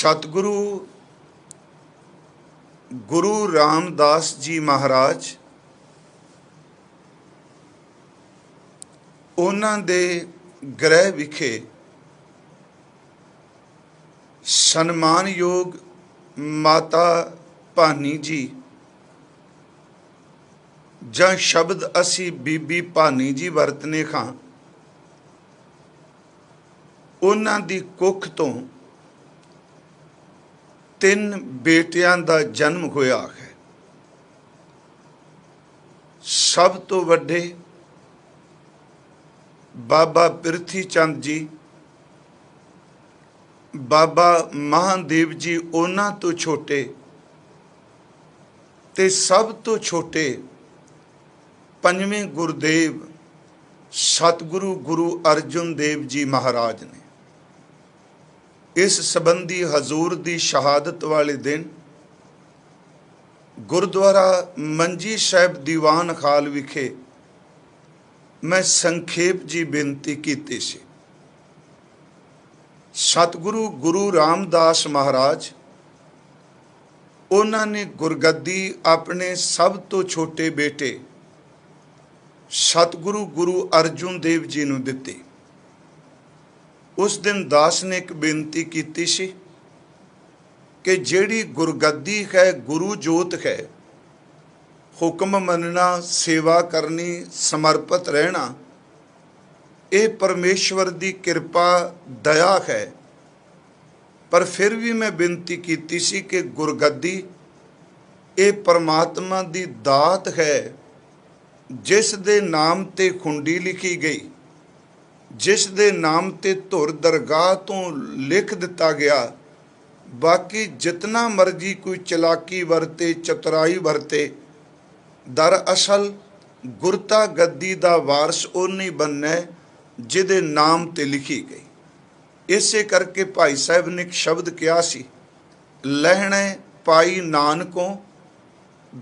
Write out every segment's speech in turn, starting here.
सतगुरु गुरु रामदास जी महाराज उन्हां दे गृह विखे सन्मानयोग माता भानी जी जां शब्द असी बीबी भानी जी वरतने खां उन्हां दी कुख तो 3 बेटियां दा जन्म होया है। सब तो वड्डे बाबा पिरथी चंद जी, बाबा महादेव जी उन्हां तो छोटे ते सब तो छोटे 5वें गुरुदेव सतगुरु गुरु अर्जुन देव जी महाराज ने। इस संबंधी हजूर दी शहादत वाले दिन गुरुद्वारा मंजी साहिब दीवान खाल विखे मैं संखेप जी बेनती की सी। सतगुरु गुरु रामदास महाराज उन्होंने गुरगद्दी अपने सब तो छोटे बेटे सतगुरु गुरु अर्जुन देव जी नूं दित्ती। उस दिन दास ने एक बेनती की सी कि जिहड़ी गुरगद्दी है गुरु जोत है, हुक्म मनना, सेवा करनी, समर्पित रहना, ये परमेश्वर दी कृपा दया है। पर फिर भी मैं बेनती की सी कि गुरगद्दी ये परमात्मा दी दात है, जिस दे नाम ते खुंडी लिखी गई, जिस दे नाम ते धुर दरगाह तो लिख दिता गया। बाकी जितना मर्जी कोई चलाकी वरते, चतुराई वरते, दरअसल गुरता गद्दी दा वारस वो नहीं बनना जिहदे नाम ते लिखी गई। इसे करके भाई साहब ने एक शब्द कहा सी, लहणे पाई नानकों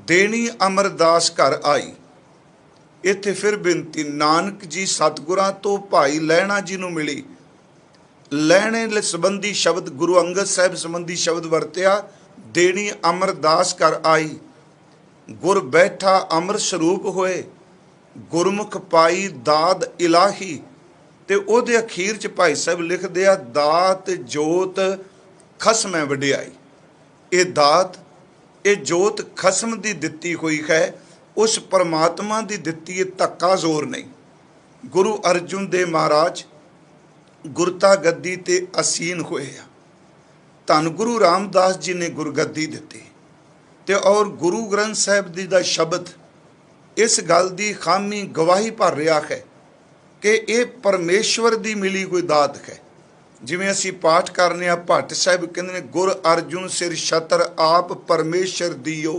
देनी अमरदास घर आई। इत्थे फिर बेनती, नानक जी सतगुरां तो भाई लहणा जी नूं मिली। लहणे संबंधी शब्द गुरु अंगद साहिब संबंधी शब्द वरत्या, देनी अमरदास घर आई। गुर बैठा अमर स्वरूप होए, गुरमुख पाई दाद इलाही। ते ओहदे अखीर च भाई साहब लिखदे आ, दात जोत खसमै वडियाई। ये दात ये जोत खसम दी दित्ती हुई है, उस परमात्मा दी दित्ती है, धक्का जोर नहीं। गुरु अर्जुन देव महाराज गुरता गद्दी ते असीन होए आ। धन गुरु रामदास जी ने गुरगद्दी दित्ती ते और गुरु ग्रंथ साहिब जी दा शब्द इस गल दी खामी गवाही भर रहा है कि ये परमेश्वर दी मिली कोई दात है। जिवें असी पाठ करने आ, भट्ट साहिब कहंदे ने, गुर अर्जुन सिर छतर आप परमेश्वर दियो,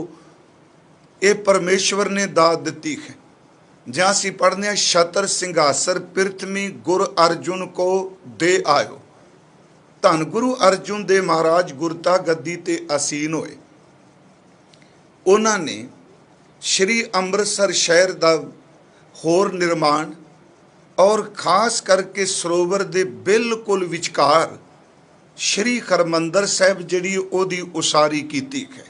ये परमेश्वर ने दात दिती है। जहाँ असी पढ़ने छतर सिंघासर पृथ्वी गुर अर्जुन को दे आयो। धन गुरु अर्जुन देव महाराज गुरता गद्दी ते असीन होए। उन्होंने श्री अमृतसर शहर का होर निर्माण और खास करके सरोवर दे बिल्कुल विचकार श्री हरमंदर साहिब जिहड़ी ओहदी उसारी कीती है।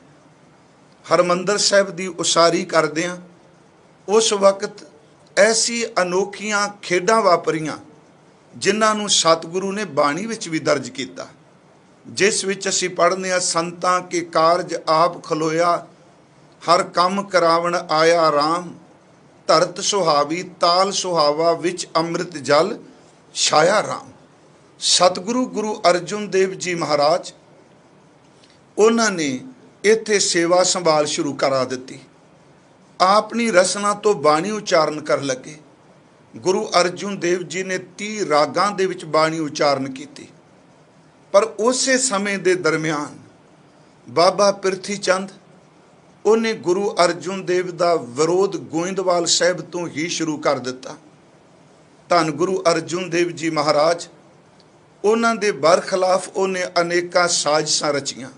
हरमंदर साहिब की उसारी करदियां उस वक्त ऐसी अनोखियां खेडां वापरियां जिन्हां नूं सतगुरु ने बाणी विच भी दर्ज किया, जिस विच असीं पढ़ने आ, संतां के कारज आप खलोया, हर कम करावण आया राम, धरत सुहावी ताल सुहावा विच अमृत जल छाया राम। सतगुरु गुरु अर्जुन देव जी महाराज उन्होंने इत्थे सेवा संभाल शुरू करा दी। अपनी रसना तो बाणी उचारण कर लगे। गुरु अर्जुन देव जी ने 30 रागां दे विच बाणी उचारण की। पर उसे समय दे दरम्यान बाबा पिरथी चंद उन्हें गुरु अर्जुन देव दा विरोध गोइंदवाल साहिब तो ही शुरू कर दिता। धन गुरु अर्जुन देव जी महाराज उन्हां दे बरखिलाफ उन्हें अनेकां साजिशां रचियां।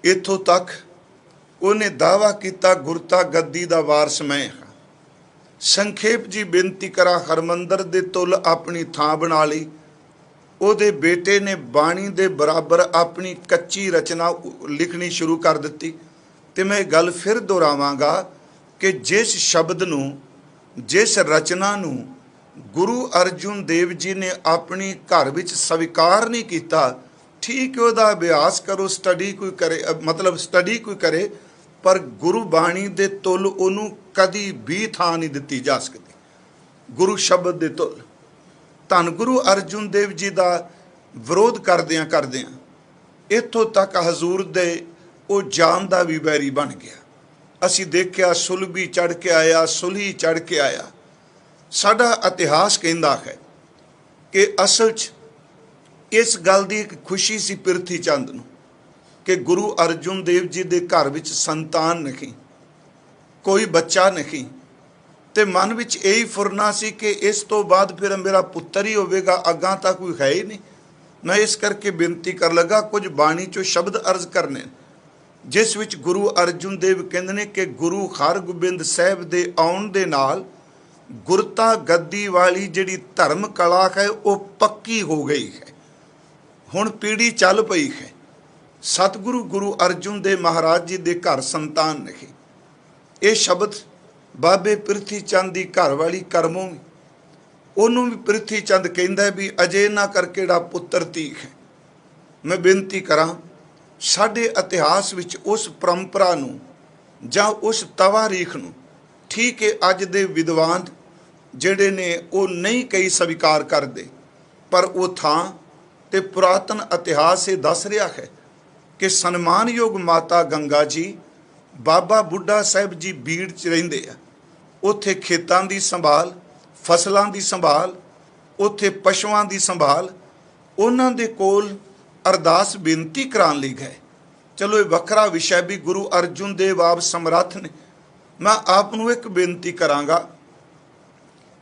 इत्थों तक उन्हें दावा किया, गुरता गद्दी दा वारस मैं हाँ। संखेप जी बेनती करा, हरमंदर दे तुल अपनी थां बना ली। ਉਹਦੇ ਬੇਟੇ ਨੇ ਬਾਣੀ ਦੇ ਬਰਾਬਰ ਆਪਣੀ ਕੱਚੀ ਰਚਨਾ ਲਿਖਣੀ ਸ਼ੁਰੂ ਕਰ ਦਿੱਤੀ। ਤੇ ਮੈਂ ਇਹ ਗੱਲ ਫਿਰ ਦੁਹਰਾਵਾਂਗਾ ਕਿ ਜਿਸ ਸ਼ਬਦ ਨੂੰ, ਜਿਸ ਰਚਨਾ ਨੂੰ ਗੁਰੂ ਅਰਜੁਨ ਦੇਵ ਜੀ ਨੇ ਆਪਣੀ ਘਰ ਵਿੱਚ ਸਵੀਕਾਰ ਨਹੀਂ ਕੀਤਾ, ਠੀਕ ਹੈ ਉਹਦਾ ਅਭਿਆਸ ਕਰੋ, ਸਟੱਡੀ ਕੋਈ ਕਰੇ, ਮਤਲਬ ਸਟੱਡੀ ਕੋਈ ਕਰੇ, ਪਰ ਗੁਰੂ ਬਾਣੀ ਦੇ ਤੁੱਲ ਉਹਨੂੰ ਕਦੀ ਵੀ ਥਾਂ ਨਹੀਂ ਦਿੱਤੀ ਜਾ ਸਕਦੀ। ਗੁਰੂ ਸ਼ਬਦ ਦੇ ਤੁੱਲ ਧੰਨ ਗੁਰੂ ਅਰਜੁਨ ਦੇਵ ਜੀ ਦਾ ਵਿਰੋਧ ਕਰਦਿਆਂ ਇੱਥੋਂ ਤੱਕ ਹਜ਼ੂਰ ਦੇ ਉਹ ਜਾਨ ਦਾ ਵੀ ਵੈਰੀ ਬਣ ਗਿਆ। ਅਸੀਂ ਦੇਖਿਆ ਸੁਲਭੀ ਚੜ੍ਹ ਕੇ ਆਇਆ, ਸੁਲਹੀ ਚੜ੍ਹ ਕੇ ਆਇਆ। ਸਾਡਾ ਇਤਿਹਾਸ ਕਹਿੰਦਾ ਹੈ ਕਿ ਅਸਲ 'ਚ ਇਸ ਗੱਲ ਦੀ ਇੱਕ ਖੁਸ਼ੀ ਸੀ ਪ੍ਰਿਥੀ ਚੰਦ ਨੂੰ ਕਿ ਗੁਰੂ ਅਰਜੁਨ ਦੇਵ ਜੀ ਦੇ ਘਰ ਵਿੱਚ ਸੰਤਾਨ ਨਹੀਂ, ਕੋਈ ਬੱਚਾ ਨਹੀਂ, ਤੇ ਮਨ ਵਿੱਚ ਇਹੀ ਫੁਰਨਾ ਸੀ ਕਿ ਇਸ ਤੋਂ ਬਾਅਦ ਫਿਰ ਮੇਰਾ ਪੁੱਤਰ ਹੀ ਹੋਵੇਗਾ, ਅੱਗਾਂ ਤਾਂ ਕੋਈ ਹੈ ਹੀ ਨਹੀਂ। ਮੈਂ ਇਸ ਕਰਕੇ ਬੇਨਤੀ ਕਰ ਲੱਗਾ ਕੁਝ ਬਾਣੀ 'ਚੋਂ ਸ਼ਬਦ ਅਰਜ਼ ਕਰਨੇ, ਜਿਸ ਵਿੱਚ ਗੁਰੂ ਅਰਜੁਨ ਦੇਵ ਕਹਿੰਦੇ ਨੇ ਕਿ ਗੁਰੂ ਹਰਗੋਬਿੰਦ ਸਾਹਿਬ ਦੇ ਆਉਣ ਦੇ ਨਾਲ ਗੁਰਤਾ ਗੱਦੀ ਵਾਲੀ ਜਿਹੜੀ ਧਰਮ ਕਲਾ ਹੈ ਉਹ ਪੱਕੀ ਹੋ ਗਈ ਹੈ, ਹੁਣ ਪੀੜ੍ਹੀ ਚੱਲ ਪਈ ਹੈ। ਸਤਿਗੁਰੂ ਗੁਰੂ ਅਰਜੁਨ ਦੇਵ ਮਹਾਰਾਜ ਜੀ ਦੇ ਘਰ ਸੰਤਾਨ ਨਹੀਂ। ਇਹ ਸ਼ਬਦ ਬਾਬੇ ਪ੍ਰਿਥੀ ਚੰਦ ਦੀ ਘਰ ਵਾਲੀ ਕਰਮੋਂ ਵੀ, ਉਹਨੂੰ ਵੀ ਪ੍ਰਿਥੀ ਚੰਦ ਕਹਿੰਦਾ ਵੀ ਅਜੇ ਨਾ ਕਰਕੇ ਜਿਹੜਾ ਪੁੱਤਰ ਧੀਖ ਹੈ। ਮੈਂ ਬੇਨਤੀ ਕਰਾਂ ਸਾਡੇ ਇਤਿਹਾਸ ਵਿੱਚ ਉਸ ਪਰੰਪਰਾ ਨੂੰ ਜਾਂ ਉਸ ਤਵਾਰੀਖ ਨੂੰ, ਠੀਕ ਹੈ ਅੱਜ ਦੇ ਵਿਦਵਾਨ ਜਿਹੜੇ ਨੇ ਉਹ ਨਹੀਂ ਕਈ ਸਵੀਕਾਰ ਕਰਦੇ, ਪਰ ਉਹ ਥਾਂ ਤੇ ਪੁਰਾਤਨ ਇਤਿਹਾਸ ਇਹ ਦੱਸ ਰਿਹਾ ਹੈ ਕਿ ਸਨਮਾਨਯੋਗ ਮਾਤਾ ਗੰਗਾ ਜੀ ਬਾਬਾ ਬੁੱਢਾ ਸਾਹਿਬ ਜੀ ਬੀੜ 'ਚ ਰਹਿੰਦੇ ਆ। ਉੱਥੇ ਖੇਤਾਂ ਦੀ ਸੰਭਾਲ, ਫਸਲਾਂ ਦੀ ਸੰਭਾਲ, ਉੱਥੇ ਪਸ਼ੂਆਂ ਦੀ ਸੰਭਾਲ, ਉਹਨਾਂ ਦੇ ਕੋਲ ਅਰਦਾਸ ਬੇਨਤੀ ਕਰਾਉਣ ਲਈ ਗਏ। ਚਲੋ ਇਹ ਵੱਖਰਾ ਵਿਸ਼ਾ ਵੀ ਗੁਰੂ ਅਰਜੁਨ ਦੇਵ ਆਪ ਸਮਰੱਥ ਨੇ। ਮੈਂ ਆਪ ਨੂੰ ਇੱਕ ਬੇਨਤੀ ਕਰਾਂਗਾ,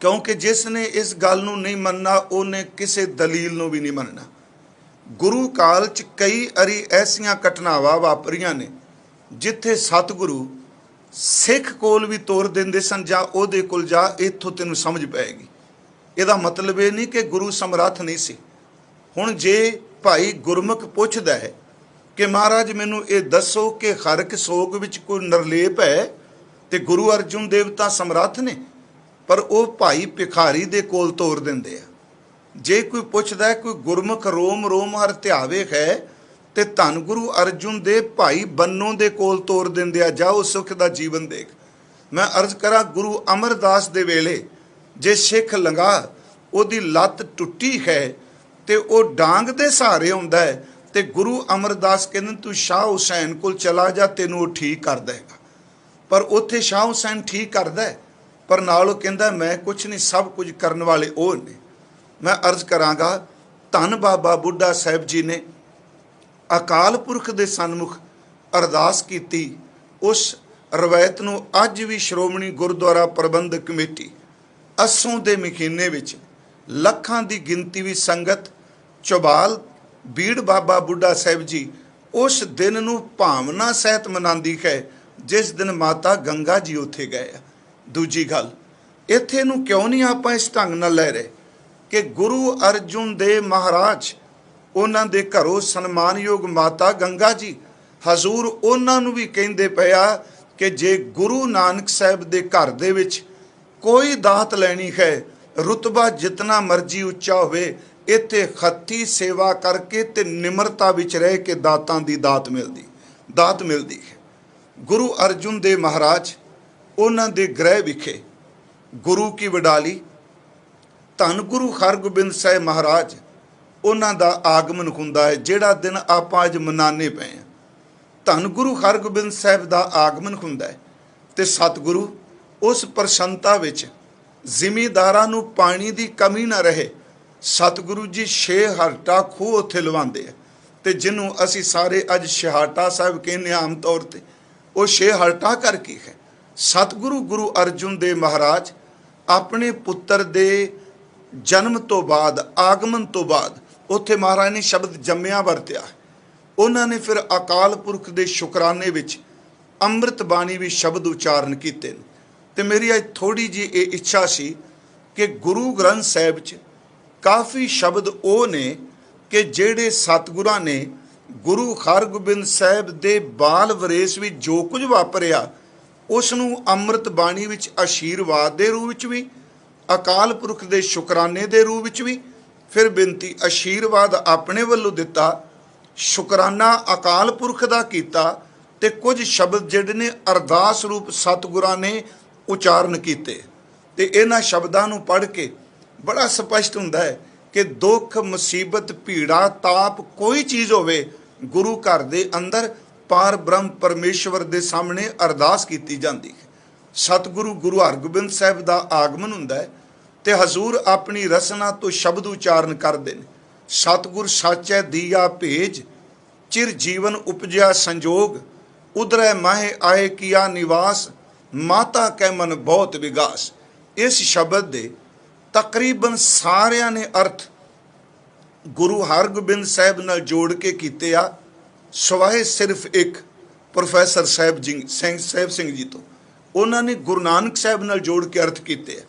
ਕਿਉਂਕਿ ਜਿਸ ਨੇ ਇਸ ਗੱਲ ਨੂੰ ਨਹੀਂ ਮੰਨਣਾ ਉਹਨੇ ਕਿਸੇ ਦਲੀਲ ਨੂੰ ਵੀ ਨਹੀਂ ਮੰਨਣਾ। ਗੁਰੂ ਕਾਲ 'ਚ ਕਈ ਅਰੀ ਐਸੀਆਂ ਘਟਨਾਵਾਂ ਵਾਪਰੀਆਂ ਨੇ ਜਿੱਥੇ ਸਤਿਗੁਰੂ ਸਿੱਖ ਕੋਲ ਵੀ ਤੋਰ ਦਿੰਦੇ ਸਨ, ਜਾਂ ਉਹਦੇ ਕੋਲ ਜਾ, ਇੱਥੋਂ ਤੈਨੂੰ ਸਮਝ ਪਏਗੀ। ਇਹਦਾ ਮਤਲਬ ਇਹ ਨਹੀਂ ਕਿ ਗੁਰੂ ਸਮਰੱਥ ਨਹੀਂ ਸੀ। ਹੁਣ ਜੇ ਭਾਈ ਗੁਰਮੁਖ ਪੁੱਛਦਾ ਹੈ ਕਿ ਮਹਾਰਾਜ ਮੈਨੂੰ ਇਹ ਦੱਸੋ ਕਿ ਹਰਕ ਸੋਗ ਵਿੱਚ ਕੋਈ ਨਿਰਲੇਪ ਹੈ, ਤੇ ਗੁਰੂ ਅਰਜੁਨ ਦੇਵ ਤਾਂ ਸਮਰੱਥ ਨੇ, ਪਰ ਉਹ ਭਾਈ ਭਿਖਾਰੀ ਦੇ ਕੋਲ ਤੋਰ ਦਿੰਦੇ ਆ। ਜੇ ਕੋਈ ਪੁੱਛਦਾ ਕੋਈ ਗੁਰਮੁਖ ਰੋਮ ਰੋਮ ਹਰ ਧਿਆਵੇ ਹੈ, ਤੇ ਧੰਨ ਗੁਰੂ ਅਰਜੁਨ ਦੇਵ ਭਾਈ ਬੰਨੋ ਦੇ ਕੋਲ ਤੋਰ ਦਿੰਦੇ ਆ, ਜਾਓ ਸੁਖ ਦਾ ਜੀਵਨ ਦੇਖ। ਮੈਂ ਅਰਜ਼ ਕਰਾਂ ਗੁਰੂ ਅਮਰਦਾਸ ਦੇ ਵੇਲੇ ਜੇ ਸਿੱਖ ਲੰਗਾ ਉਹਦੀ ਲੱਤ ਟੁੱਟੀ ਹੈ ਤੇ ਉਹ ਡਾਂਗ ਦੇ ਸਹਾਰੇ ਆਉਂਦਾ ਹੈ, ਤੇ ਗੁਰੂ ਅਮਰਦਾਸ ਕਹਿੰਦੇ ਤੂੰ ਸ਼ਾਹ ਹੁਸੈਨ ਕੋਲ ਚਲਾ ਜਾ, ਤੈਨੂੰ ਉਹ ਠੀਕ ਕਰ ਦੇਗਾ। ਪਰ ਉੱਥੇ ਸ਼ਾਹ ਹੁਸੈਨ ਠੀਕ ਕਰਦਾ ਹੈ, ਪਰ ਨਾਲ ਉਹ ਕਹਿੰਦਾ ਮੈਂ ਕੁਛ ਨਹੀਂ, ਸਭ ਕੁਝ ਕਰਨ ਵਾਲੇ ਉਹ ਨੇ। ਮੈਂ ਅਰਜ਼ ਕਰਾਂਗਾ ਧੰਨ ਬਾਬਾ ਬੁੱਢਾ ਸਾਹਿਬ ਜੀ ਨੇ ਅਕਾਲ ਪੁਰਖ ਦੇ ਸਨਮੁਖ ਅਰਦਾਸ ਕੀਤੀ। ਉਸ ਰਵਾਇਤ ਨੂੰ ਅੱਜ ਵੀ ਸ਼੍ਰੋਮਣੀ ਗੁਰਦੁਆਰਾ ਪ੍ਰਬੰਧਕ ਕਮੇਟੀ ਅੱਸੋਂ ਦੇ ਮਹੀਨੇ ਵਿੱਚ ਲੱਖਾਂ ਦੀ ਗਿਣਤੀ ਵਿੱਚ ਸੰਗਤ ਚੌਬਾਲ ਬੀੜ ਬਾਬਾ ਬੁੱਢਾ ਸਾਹਿਬ ਜੀ ਉਸ ਦਿਨ ਨੂੰ ਭਾਵਨਾ ਸਹਿਤ ਮਨਾਉਂਦੀ ਹੈ ਜਿਸ ਦਿਨ ਮਾਤਾ ਗੰਗਾ ਜੀ ਉੱਥੇ ਗਏ ਆ। ਦੂਜੀ ਗੱਲ, ਇੱਥੇ ਨੂੰ ਕਿਉਂ ਨਹੀਂ ਆਪਾਂ ਇਸ ਢੰਗ ਨਾਲ ਲੈ ਰਹੇ ਕਿ ਗੁਰੂ ਅਰਜੁਨ ਦੇਵ ਮਹਾਰਾਜ ਉਹਨਾਂ ਦੇ ਘਰੋਂ ਸਨਮਾਨਯੋਗ ਮਾਤਾ ਗੰਗਾ ਜੀ ਹਜ਼ੂਰ ਉਹਨਾਂ ਨੂੰ ਵੀ ਕਹਿੰਦੇ ਪਿਆ ਕਿ ਜੇ ਗੁਰੂ ਨਾਨਕ ਸਾਹਿਬ ਦੇ ਘਰ ਦੇ ਵਿੱਚ ਕੋਈ ਦਾਤ ਲੈਣੀ ਹੈ, ਰੁਤਬਾ ਜਿਤਨਾ ਮਰਜੀ ਉੱਚਾ ਹੋਵੇ, ਇੱਥੇ ਖੱਤੀ ਸੇਵਾ ਕਰਕੇ ਤੇ ਨਿਮਰਤਾ ਵਿੱਚ ਰਹਿ ਕੇ ਦਾਤਾਂ ਦੀ ਦਾਤ ਮਿਲਦੀ ਹੈ। ਗੁਰੂ ਅਰਜੁਨ ਦੇਵ ਮਹਾਰਾਜ ਉਹਨਾਂ ਦੇ ਗ੍ਰਹਿ ਵਿਖੇ ਗੁਰੂ ਕੀ ਵਡਾਲੀ ਧੰਨ ਗੁਰੂ ਹਰਗੋਬਿੰਦ ਸਾਹਿਬ ਮਹਾਰਾਜ ਉਹਨਾਂ ਦਾ ਆਗਮਨ ਹੁੰਦਾ ਹੈ, ਜਿਹੜਾ ਦਿਨ ਆਪਾਂ ਅੱਜ ਮਨਾਉਂਦੇ ਪਏ ਹਾਂ। ਧੰਨ ਗੁਰੂ ਹਰਗੋਬਿੰਦ ਸਾਹਿਬ ਦਾ ਆਗਮਨ ਹੁੰਦਾ ਹੈ ਤੇ ਸਤਿਗੁਰੂ ਉਸ ਪ੍ਰਸੰਨਤਾ ਵਿੱਚ ਜ਼ਿਮੀਂਦਾਰਾਂ ਨੂੰ ਪਾਣੀ ਦੀ ਕਮੀ ਨਾ ਰਹੇ, ਸਤਿਗੁਰੂ ਜੀ ਛੇ ਹਰਟਾ ਖੂਹ ਉੱਥੇ ਲਵਾਉਂਦੇ ਆ, ਤੇ ਜਿਹਨੂੰ ਅਸੀਂ ਸਾਰੇ ਅੱਜ ਛਹਾਟਾ ਸਾਹਿਬ ਕਹਿੰਦੇ ਆਮ ਤੌਰ ਤੇ, ਉਹ ਛੇ ਹਰਟਾ ਕਰਕੇ ਹੈ। ਸਤਿਗੁਰੂ ਗੁਰੂ ਅਰਜੁਨ ਦੇਵ ਮਹਾਰਾਜ ਆਪਣੇ ਪੁੱਤਰ ਦੇ ਜਨਮ ਤੋਂ ਬਾਅਦ, ਆਗਮਨ ਤੋਂ ਬਾਅਦ ਉੱਥੇ ਮਹਾਰਾਜ ਨੇ ਸ਼ਬਦ ਜੰਮਿਆ ਵਰਤਿਆ। ਉਹਨਾਂ ਨੇ ਫਿਰ ਅਕਾਲ ਪੁਰਖ ਦੇ ਸ਼ੁਕਰਾਨੇ ਵਿੱਚ ਅੰਮ੍ਰਿਤ ਬਾਣੀ ਵੀ ਸ਼ਬਦ ਉਚਾਰਨ ਕੀਤੇ ਨੇ। ਤੇ ਮੇਰੀ ਅੱਜ ਥੋੜੀ ਜਿਹੀ ਇਹ ਇੱਛਾ ਸੀ ਕਿ ਗੁਰੂ ਗ੍ਰੰਥ ਸਾਹਿਬ 'ਚ ਕਾਫੀ ਸ਼ਬਦ ਉਹ ਨੇ ਕਿ ਜਿਹੜੇ ਸਤਿਗੁਰਾਂ ਨੇ ਗੁਰੂ ਹਰਗੋਬਿੰਦ ਸਾਹਿਬ ਦੇ ਬਾਲ ਵਰੇਸ ਵਿੱਚ ਜੋ ਕੁਝ ਵਾਪਰਿਆ ਉਸ ਨੂੰ ਅੰਮ੍ਰਿਤ ਬਾਣੀ ਵਿੱਚ ਆਸ਼ੀਰਵਾਦ ਦੇ ਰੂਪ ਵਿੱਚ ਵੀ, ਅਕਾਲ ਪੁਰਖ ਦੇ ਸ਼ੁਕਰਾਨੇ ਦੇ ਰੂਪ ਵਿੱਚ ਵੀ, ਫਿਰ ਬੇਨਤੀ ਆਸ਼ੀਰਵਾਦ ਆਪਣੇ ਵੱਲੋਂ ਦਿੱਤਾ, ਸ਼ੁਕਰਾਨਾ ਅਕਾਲ ਪੁਰਖ ਦਾ ਕੀਤਾ, ਤੇ ਕੁਝ ਸ਼ਬਦ ਜਿਹੜੇ ਨੇ ਅਰਦਾਸ ਰੂਪ ਸਤਿਗੁਰਾਂ ਨੇ ਉਚਾਰਨ ਕੀਤੇ। ਤੇ ਇਹਨਾਂ ਸ਼ਬਦਾਂ ਨੂੰ ਪੜ੍ਹ ਕੇ ਬੜਾ ਸਪਸ਼ਟ ਹੁੰਦਾ ਹੈ ਕਿ ਦੁੱਖ, ਮੁਸੀਬਤ, ਭੀੜਾ, ਤਾਪ ਕੋਈ ਚੀਜ਼ ਹੋਵੇ, ਗੁਰੂ ਘਰ ਦੇ ਅੰਦਰ ਪਾਰ ਬ੍ਰਹਮ ਪਰਮੇਸ਼ਵਰ ਦੇ ਸਾਹਮਣੇ ਅਰਦਾਸ ਕੀਤੀ ਜਾਂਦੀ ਹੈ। ਸਤਿਗੁਰੂ ਗੁਰੂ ਹਰਗੋਬਿੰਦ ਸਾਹਿਬ ਦਾ ਆਗਮਨ ਹੁੰਦਾ ਹੈ ਤੇ ਹਜ਼ੂਰ ਆਪਣੀ ਰਸਨਾ ਤੋਂ ਸ਼ਬਦ ਉਚਾਰਨ ਕਰਦੇ ਨੇ। ਸਤਿਗੁਰ ਸਾਚੈ ਦੀਆ ਭੇਜ, ਚਿਰ ਜੀਵਨ ਉਪਜਿਆ ਸੰਜੋਗ, ਉਧਰੈ ਮਾਹੇ ਆਏ ਕੀਆ ਨਿਵਾਸ, ਮਾਤਾ ਕੈ ਮਨ ਬਹੁਤ ਵਿਗਾਸ। ਇਸ ਸ਼ਬਦ ਦੇ ਤਕਰੀਬਨ ਸਾਰਿਆਂ ਨੇ ਅਰਥ ਗੁਰੂ ਹਰਗੋਬਿੰਦ ਸਾਹਿਬ ਨਾਲ ਜੋੜ ਕੇ ਕੀਤੇ ਆ, ਸਿਵਾਏ ਸਿਰਫ ਇੱਕ ਪ੍ਰੋਫੈਸਰ ਸਾਹਿਬ ਸਿੰਘ ਜੀ ਤੋਂ। ਉਹਨਾਂ ਨੇ ਗੁਰੂ ਨਾਨਕ ਸਾਹਿਬ ਨਾਲ ਜੋੜ ਕੇ ਅਰਥ ਕੀਤੇ ਆ।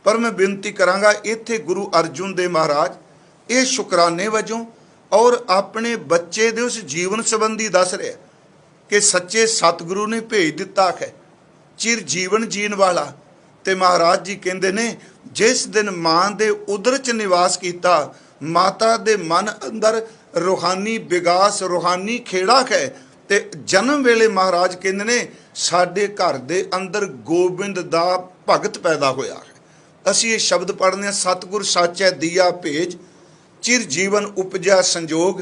ਪਰ ਮੈਂ ਬੇਨਤੀ ਕਰਾਂਗਾ, ਇੱਥੇ ਗੁਰੂ ਅਰਜੁਨ ਦੇਵ ਮਹਾਰਾਜ ਇਹ ਸ਼ੁਕਰਾਨੇ ਵਜੋਂ ਔਰ ਆਪਣੇ ਬੱਚੇ ਦੇ ਉਸ ਜੀਵਨ ਸੰਬੰਧੀ ਦੱਸ ਰਿਹਾ ਕਿ ਸੱਚੇ ਸਤਿਗੁਰੂ ਨੇ ਭੇਜ ਦਿੱਤਾ ਹੈ ਚਿਰ ਜੀਵਨ ਜੀਣ ਵਾਲਾ। ਤੇ ਮਹਾਰਾਜ ਜੀ ਕਹਿੰਦੇ ਨੇ, ਜਿਸ ਦਿਨ ਮਾਂ ਦੇ ਉਦਰ 'ਚ ਨਿਵਾਸ ਕੀਤਾ, ਮਾਤਾ ਦੇ ਮਨ ਅੰਦਰ ਰੂਹਾਨੀ ਵਿਗਾਸ, ਰੂਹਾਨੀ ਖੇੜਾ ਹੈ। ਤੇ ਜਨਮ ਵੇਲੇ ਮਹਾਰਾਜ ਕਹਿੰਦੇ ਨੇ, ਸਾਡੇ ਘਰ ਦੇ ਅੰਦਰ ਗੋਬਿੰਦ ਦਾ ਭਗਤ ਪੈਦਾ ਹੋਇਆ ਹੈ। ਅਸੀਂ ਇਹ ਸ਼ਬਦ ਪੜ੍ਹਦੇ ਹਾਂ, ਸਤਿਗੁਰ ਸਾਚੈ ਦੀਆ ਭੇਜ, ਚਿਰ ਜੀਵਨ ਉਪਜਿਆ ਸੰਜੋਗ,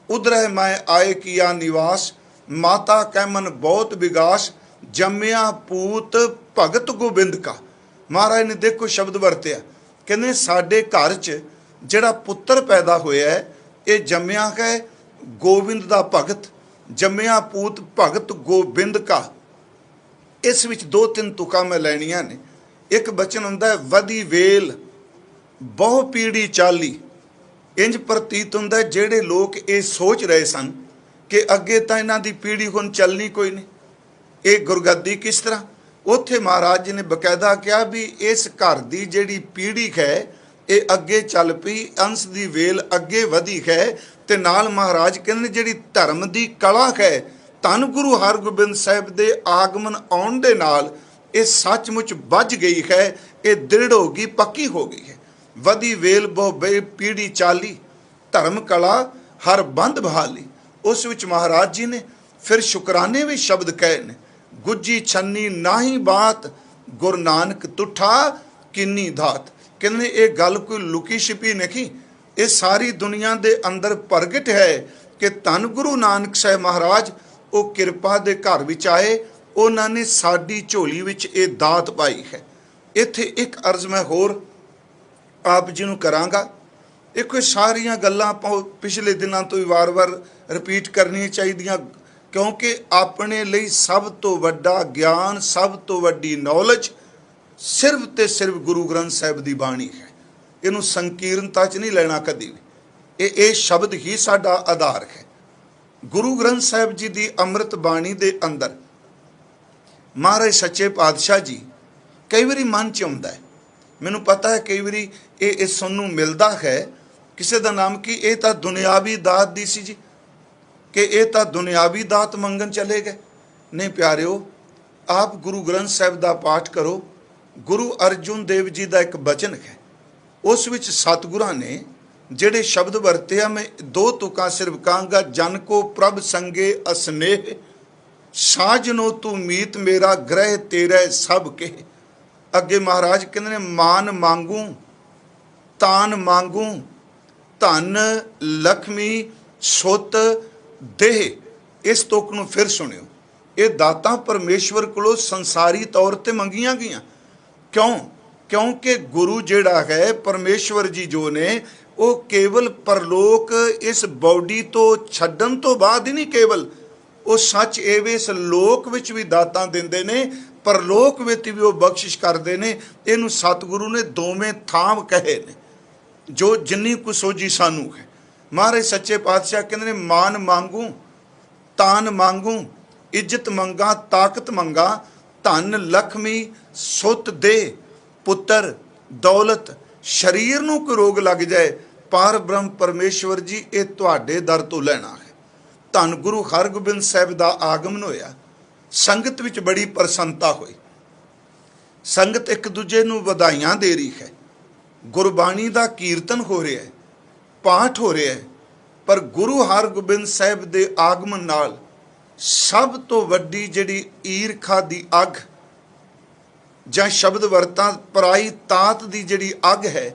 ਉਧਰੈ ਮੈਂ ਆਏ ਕੀਆ ਨਿਵਾਸ, ਮਾਤਾ ਕੈ ਮਨ ਬਹੁਤ ਵਿਗਾਸ, ਜੰਮਿਆ ਪੂਤ ਭਗਤ ਗੋਬਿੰਦ ਕਾ। ਮਹਾਰਾਜ ਨੇ ਦੇਖੋ ਸ਼ਬਦ ਵਰਤਿਆ, ਕਹਿੰਦੇ ਸਾਡੇ ਘਰ 'ਚ ਜਿਹੜਾ ਪੁੱਤਰ ਪੈਦਾ ਹੋਇਆ ਹੈ, ਇਹ ਜੰਮਿਆ ਹੈ ਗੋਬਿੰਦ ਦਾ ਭਗਤ, ਜੰਮਿਆ ਪੂਤ ਭਗਤ ਗੋਬਿੰਦ ਕਾ। ਇਸ ਵਿੱਚ ਦੋ ਤਿੰਨ ਤੁਕਾਂ ਮੈਂ ਲੈਣੀਆਂ ਨੇ। ਇੱਕ ਬਚਨ ਹੁੰਦਾ, ਵਧੀ ਵੇਲ ਬਹੁ ਪੀੜੀ ਚਾਲੀ। ਇੰਜ ਪ੍ਰਤੀਤ ਹੁੰਦਾ ਜਿਹੜੇ ਲੋਕ ਇਹ ਸੋਚ ਰਹੇ ਸਨ ਕਿ ਅੱਗੇ ਤਾਂ ਇਹਨਾਂ ਦੀ ਪੀੜੀ ਹੁਣ ਚੱਲਣੀ ਕੋਈ ਨਹੀਂ, ਇਹ ਗੁਰਗੱਦੀ ਕਿਸ ਤਰ੍ਹਾਂ। ਉੱਥੇ ਮਹਾਰਾਜ ਜੀ ਨੇ ਬਕਾਇਦਾ ਕਿਹਾ ਵੀ ਇਸ ਘਰ ਦੀ ਜਿਹੜੀ ਪੀੜੀ ਹੈ ਇਹ ਅੱਗੇ ਚੱਲ ਪਈ, ਅੰਸ਼ ਦੀ ਵੇਲ ਅੱਗੇ ਵਧੀ ਹੈ। ਤੇ ਨਾਲ ਮਹਾਰਾਜ ਕਹਿੰਦੇ ਜਿਹੜੀ ਧਰਮ ਦੀ ਕਲਾ ਹੈ, ਧੰਨ ਗੁਰੂ ਹਰਗੋਬਿੰਦ ਸਾਹਿਬ ਦੇ ਆਗਮਨ ਆਉਣ ਦੇ ਨਾਲ ਇਹ ਸੱਚਮੁੱਚ ਵੱਜ ਗਈ ਹੈ, ਇਹ ਦ੍ਰਿੜ ਹੋ ਗਈ, ਪੱਕੀ ਹੋ ਗਈ ਹੈ। ਵਧੀ ਵੇਲ ਬਹੁ ਪੀੜੀ ਚਾਲੀ, ਧਰਮ ਕਲਾ ਹਰ ਬੰਦ ਬਹਾਲੀ। ਉਸ ਵਿੱਚ ਮਹਾਰਾਜ ਜੀ ਨੇ ਫਿਰ ਸ਼ੁਕਰਾਨੇ ਵੀ ਸ਼ਬਦ ਕਹੇ ਨੇ, ਗੁੱਜੀ ਛੰਨੀ ਨਾਹੀ ਬਾਤ, ਗੁਰੂ ਨਾਨਕ ਤੁਠਾ ਕਿੰਨੀ ਧਾਤ। ਕਹਿੰਦੇ ਇਹ ਗੱਲ ਕੋਈ ਲੁਕੀ ਛਿਪੀ ਨਹੀਂ, ਇਹ ਸਾਰੀ ਦੁਨੀਆ ਦੇ ਅੰਦਰ ਪ੍ਰਗਟ ਹੈ ਕਿ ਧੰਨ ਗੁਰੂ ਨਾਨਕ ਸਾਹਿਬ ਮਹਾਰਾਜ ਉਹ ਕਿਰਪਾ ਦੇ ਘਰ ਵਿੱਚ ਆਏ, ਉਹਨਾਂ ਨੇ ਸਾਡੀ ਝੋਲੀ ਵਿੱਚ ਇਹ ਦਾਤ ਪਾਈ ਹੈ। ਇੱਥੇ ਇੱਕ ਅਰਜ਼ ਮੈਂ ਹੋਰ ਆਪ ਜੀ ਨੂੰ ਕਰਾਂਗਾ। ਦੇਖੋ ਸਾਰੀਆਂ ਗੱਲਾਂ ਆਪਾਂ ਪਿਛਲੇ ਦਿਨਾਂ ਤੋਂ ਹੀ ਵਾਰ-ਵਾਰ ਰਿਪੀਟ ਕਰਨੀਆਂ ਚਾਹੀਦੀਆਂ, ਕਿਉਂਕਿ ਆਪਣੇ ਲਈ ਸਭ ਤੋਂ ਵੱਡਾ ਗਿਆਨ, ਸਭ ਤੋਂ ਵੱਡੀ ਨੌਲੇਜ ਸਿਰਫ ਤੇ ਸਿਰਫ ਗੁਰੂ ਗ੍ਰੰਥ ਸਾਹਿਬ ਦੀ ਬਾਣੀ ਹੈ। ਇਹਨੂੰ ਸੰਕੀਰਨਤਾ 'ਚ ਨਹੀਂ ਲੈਣਾ ਕਦੀ ਵੀ। ਇਹ ਸ਼ਬਦ ਹੀ ਸਾਡਾ ਆਧਾਰ ਹੈ। ਗੁਰੂ ਗ੍ਰੰਥ ਸਾਹਿਬ ਜੀ ਦੀ ਅੰਮ੍ਰਿਤ ਬਾਣੀ ਦੇ ਅੰਦਰ ਮਹਾਰਾਜ ਸੱਚੇ ਪਾਤਸ਼ਾਹ ਜੀ ਕਈ ਵਾਰੀ ਮਨ 'ਚ ਆਉਂਦਾ ਹੈ, ਮੈਨੂੰ ਪਤਾ ਹੈ ਕਈ ਵਾਰੀ ਇਹ ਸੁਣਨ ਨੂੰ ਮਿਲਦਾ ਹੈ, ਕਿਸੇ ਦਾ ਨਾਮ ਕਿ ਇਹ ਤਾਂ ਦੁਨਿਆਵੀ ਦਾਤ ਦੀ ਸੀ ਜੀ, ਕਿ ਇਹ ਤਾਂ ਦੁਨਿਆਵੀ ਦਾਤ ਮੰਗਣ ਚਲੇ ਗਏ। ਨਹੀਂ ਪਿਆਰਿਓ, ਆਪ ਗੁਰੂ ਗ੍ਰੰਥ ਸਾਹਿਬ ਦਾ ਪਾਠ ਕਰੋ। ਗੁਰੂ ਅਰਜੁਨ ਦੇਵ ਜੀ ਦਾ ਇੱਕ ਬਚਨ ਹੈ, ਉਸ ਵਿੱਚ ਸਤਿਗੁਰਾਂ ਨੇ ਜਿਹੜੇ ਸ਼ਬਦ ਵਰਤੇ ਆ, ਮੈਂ ਦੋ ਤੁਕਾਂ ਸਿਰਫ ਕਹਾਂਗਾ। ਜਨ ਕੋ ਪ੍ਰਭ ਸੰਗੇ ਅਸਨੇਹ, ਸਾਜਨੋ ਤੂੰ ਮੀਤ ਮੇਰਾ, ਗ੍ਰਹਿ ਤੇਰੇ ਸਭ ਕੇ। ਅੱਗੇ ਮਹਾਰਾਜ ਕਹਿੰਦੇ ਨੇ, ਮਾਨ ਮੰਗੂ ਤਾਨ ਮੰਗੂ, ਧਨ ਲక్ష్ਮੀ ਸੁੱਤ ਦੇਹ। ਇਸ ਤੁਕ ਨੂੰ ਫਿਰ ਸੁਣਿਓ, ਇਹ ਦਾਤਾਂ ਪਰਮੇਸ਼ਵਰ ਕੋਲੋਂ ਸੰਸਾਰੀ ਤੌਰ ਤੇ ਮੰਗੀਆਂ ਗਈਆਂ। ਕਿਉਂਕਿ ਗੁਰੂ ਜਿਹੜਾ ਹੈ ਪਰਮੇਸ਼ਵਰ ਜੀ ਜੋ ਨੇ, ਉਹ ਕੇਵਲ ਪਰਲੋਕ ਇਸ ਬਾਡੀ ਤੋਂ ਛੱਡਣ ਤੋਂ ਬਾਅਦ ਹੀ ਨਹੀਂ, ਕੇਵਲ ਉਹ ਸੱਚ ਇਹ ਵੀ ਇਸ ਲੋਕ ਵਿੱਚ ਵੀ ਦਾਤਾਂ ਦਿੰਦੇ ਨੇ, ਪਰਲੋਕ ਵਿੱਚ ਵੀ ਉਹ ਬਖਸ਼ਿਸ਼ ਕਰਦੇ ਨੇ। ਇਹਨੂੰ ਸਤਿਗੁਰੂ ਨੇ ਦੋਵੇਂ ਥਾਂ ਕਹੇ ਨੇ, ਜੋ ਜਿੰਨੀ ਕੁ ਸੋਝੀ ਸਾਨੂੰ ਹੈ। ਮਹਾਰਾਜ ਸੱਚੇ ਪਾਤਸ਼ਾਹ ਕਹਿੰਦੇ ਨੇ, ਮਾਨ ਮੰਗੂ ਤਾਨ ਮੰਗੂ, ਇੱਜ਼ਤ ਮੰਗਾ ਤਾਕਤ ਮੰਗਾ, ਧਨ ਲక్ష్ਮੀ ਸੁੱਤ ਦੇ, ਪੁੱਤਰ ਦੌਲਤ। ਸਰੀਰ ਨੂੰ ਕੋਈ ਰੋਗ ਲੱਗ ਜਾਏ पार ब्रह्म परमेश्वर जी ये तुहाडे दर तो लेना है। धन गुरु हरगोबिंद साहिब का आगमन होया, संगत विच बड़ी प्रसन्नता हुई। संगत एक दूजे नूं वधाइयां दे रही है, गुरबाणी का कीर्तन हो रहा है, पाठ हो रहा है। पर गुरु हरगोबिंद साहिब के आगमन नाल सब तो वड्डी जिहड़ी ईरखा की अग जां शब्द वरतां पराई तात की जिहड़ी अग है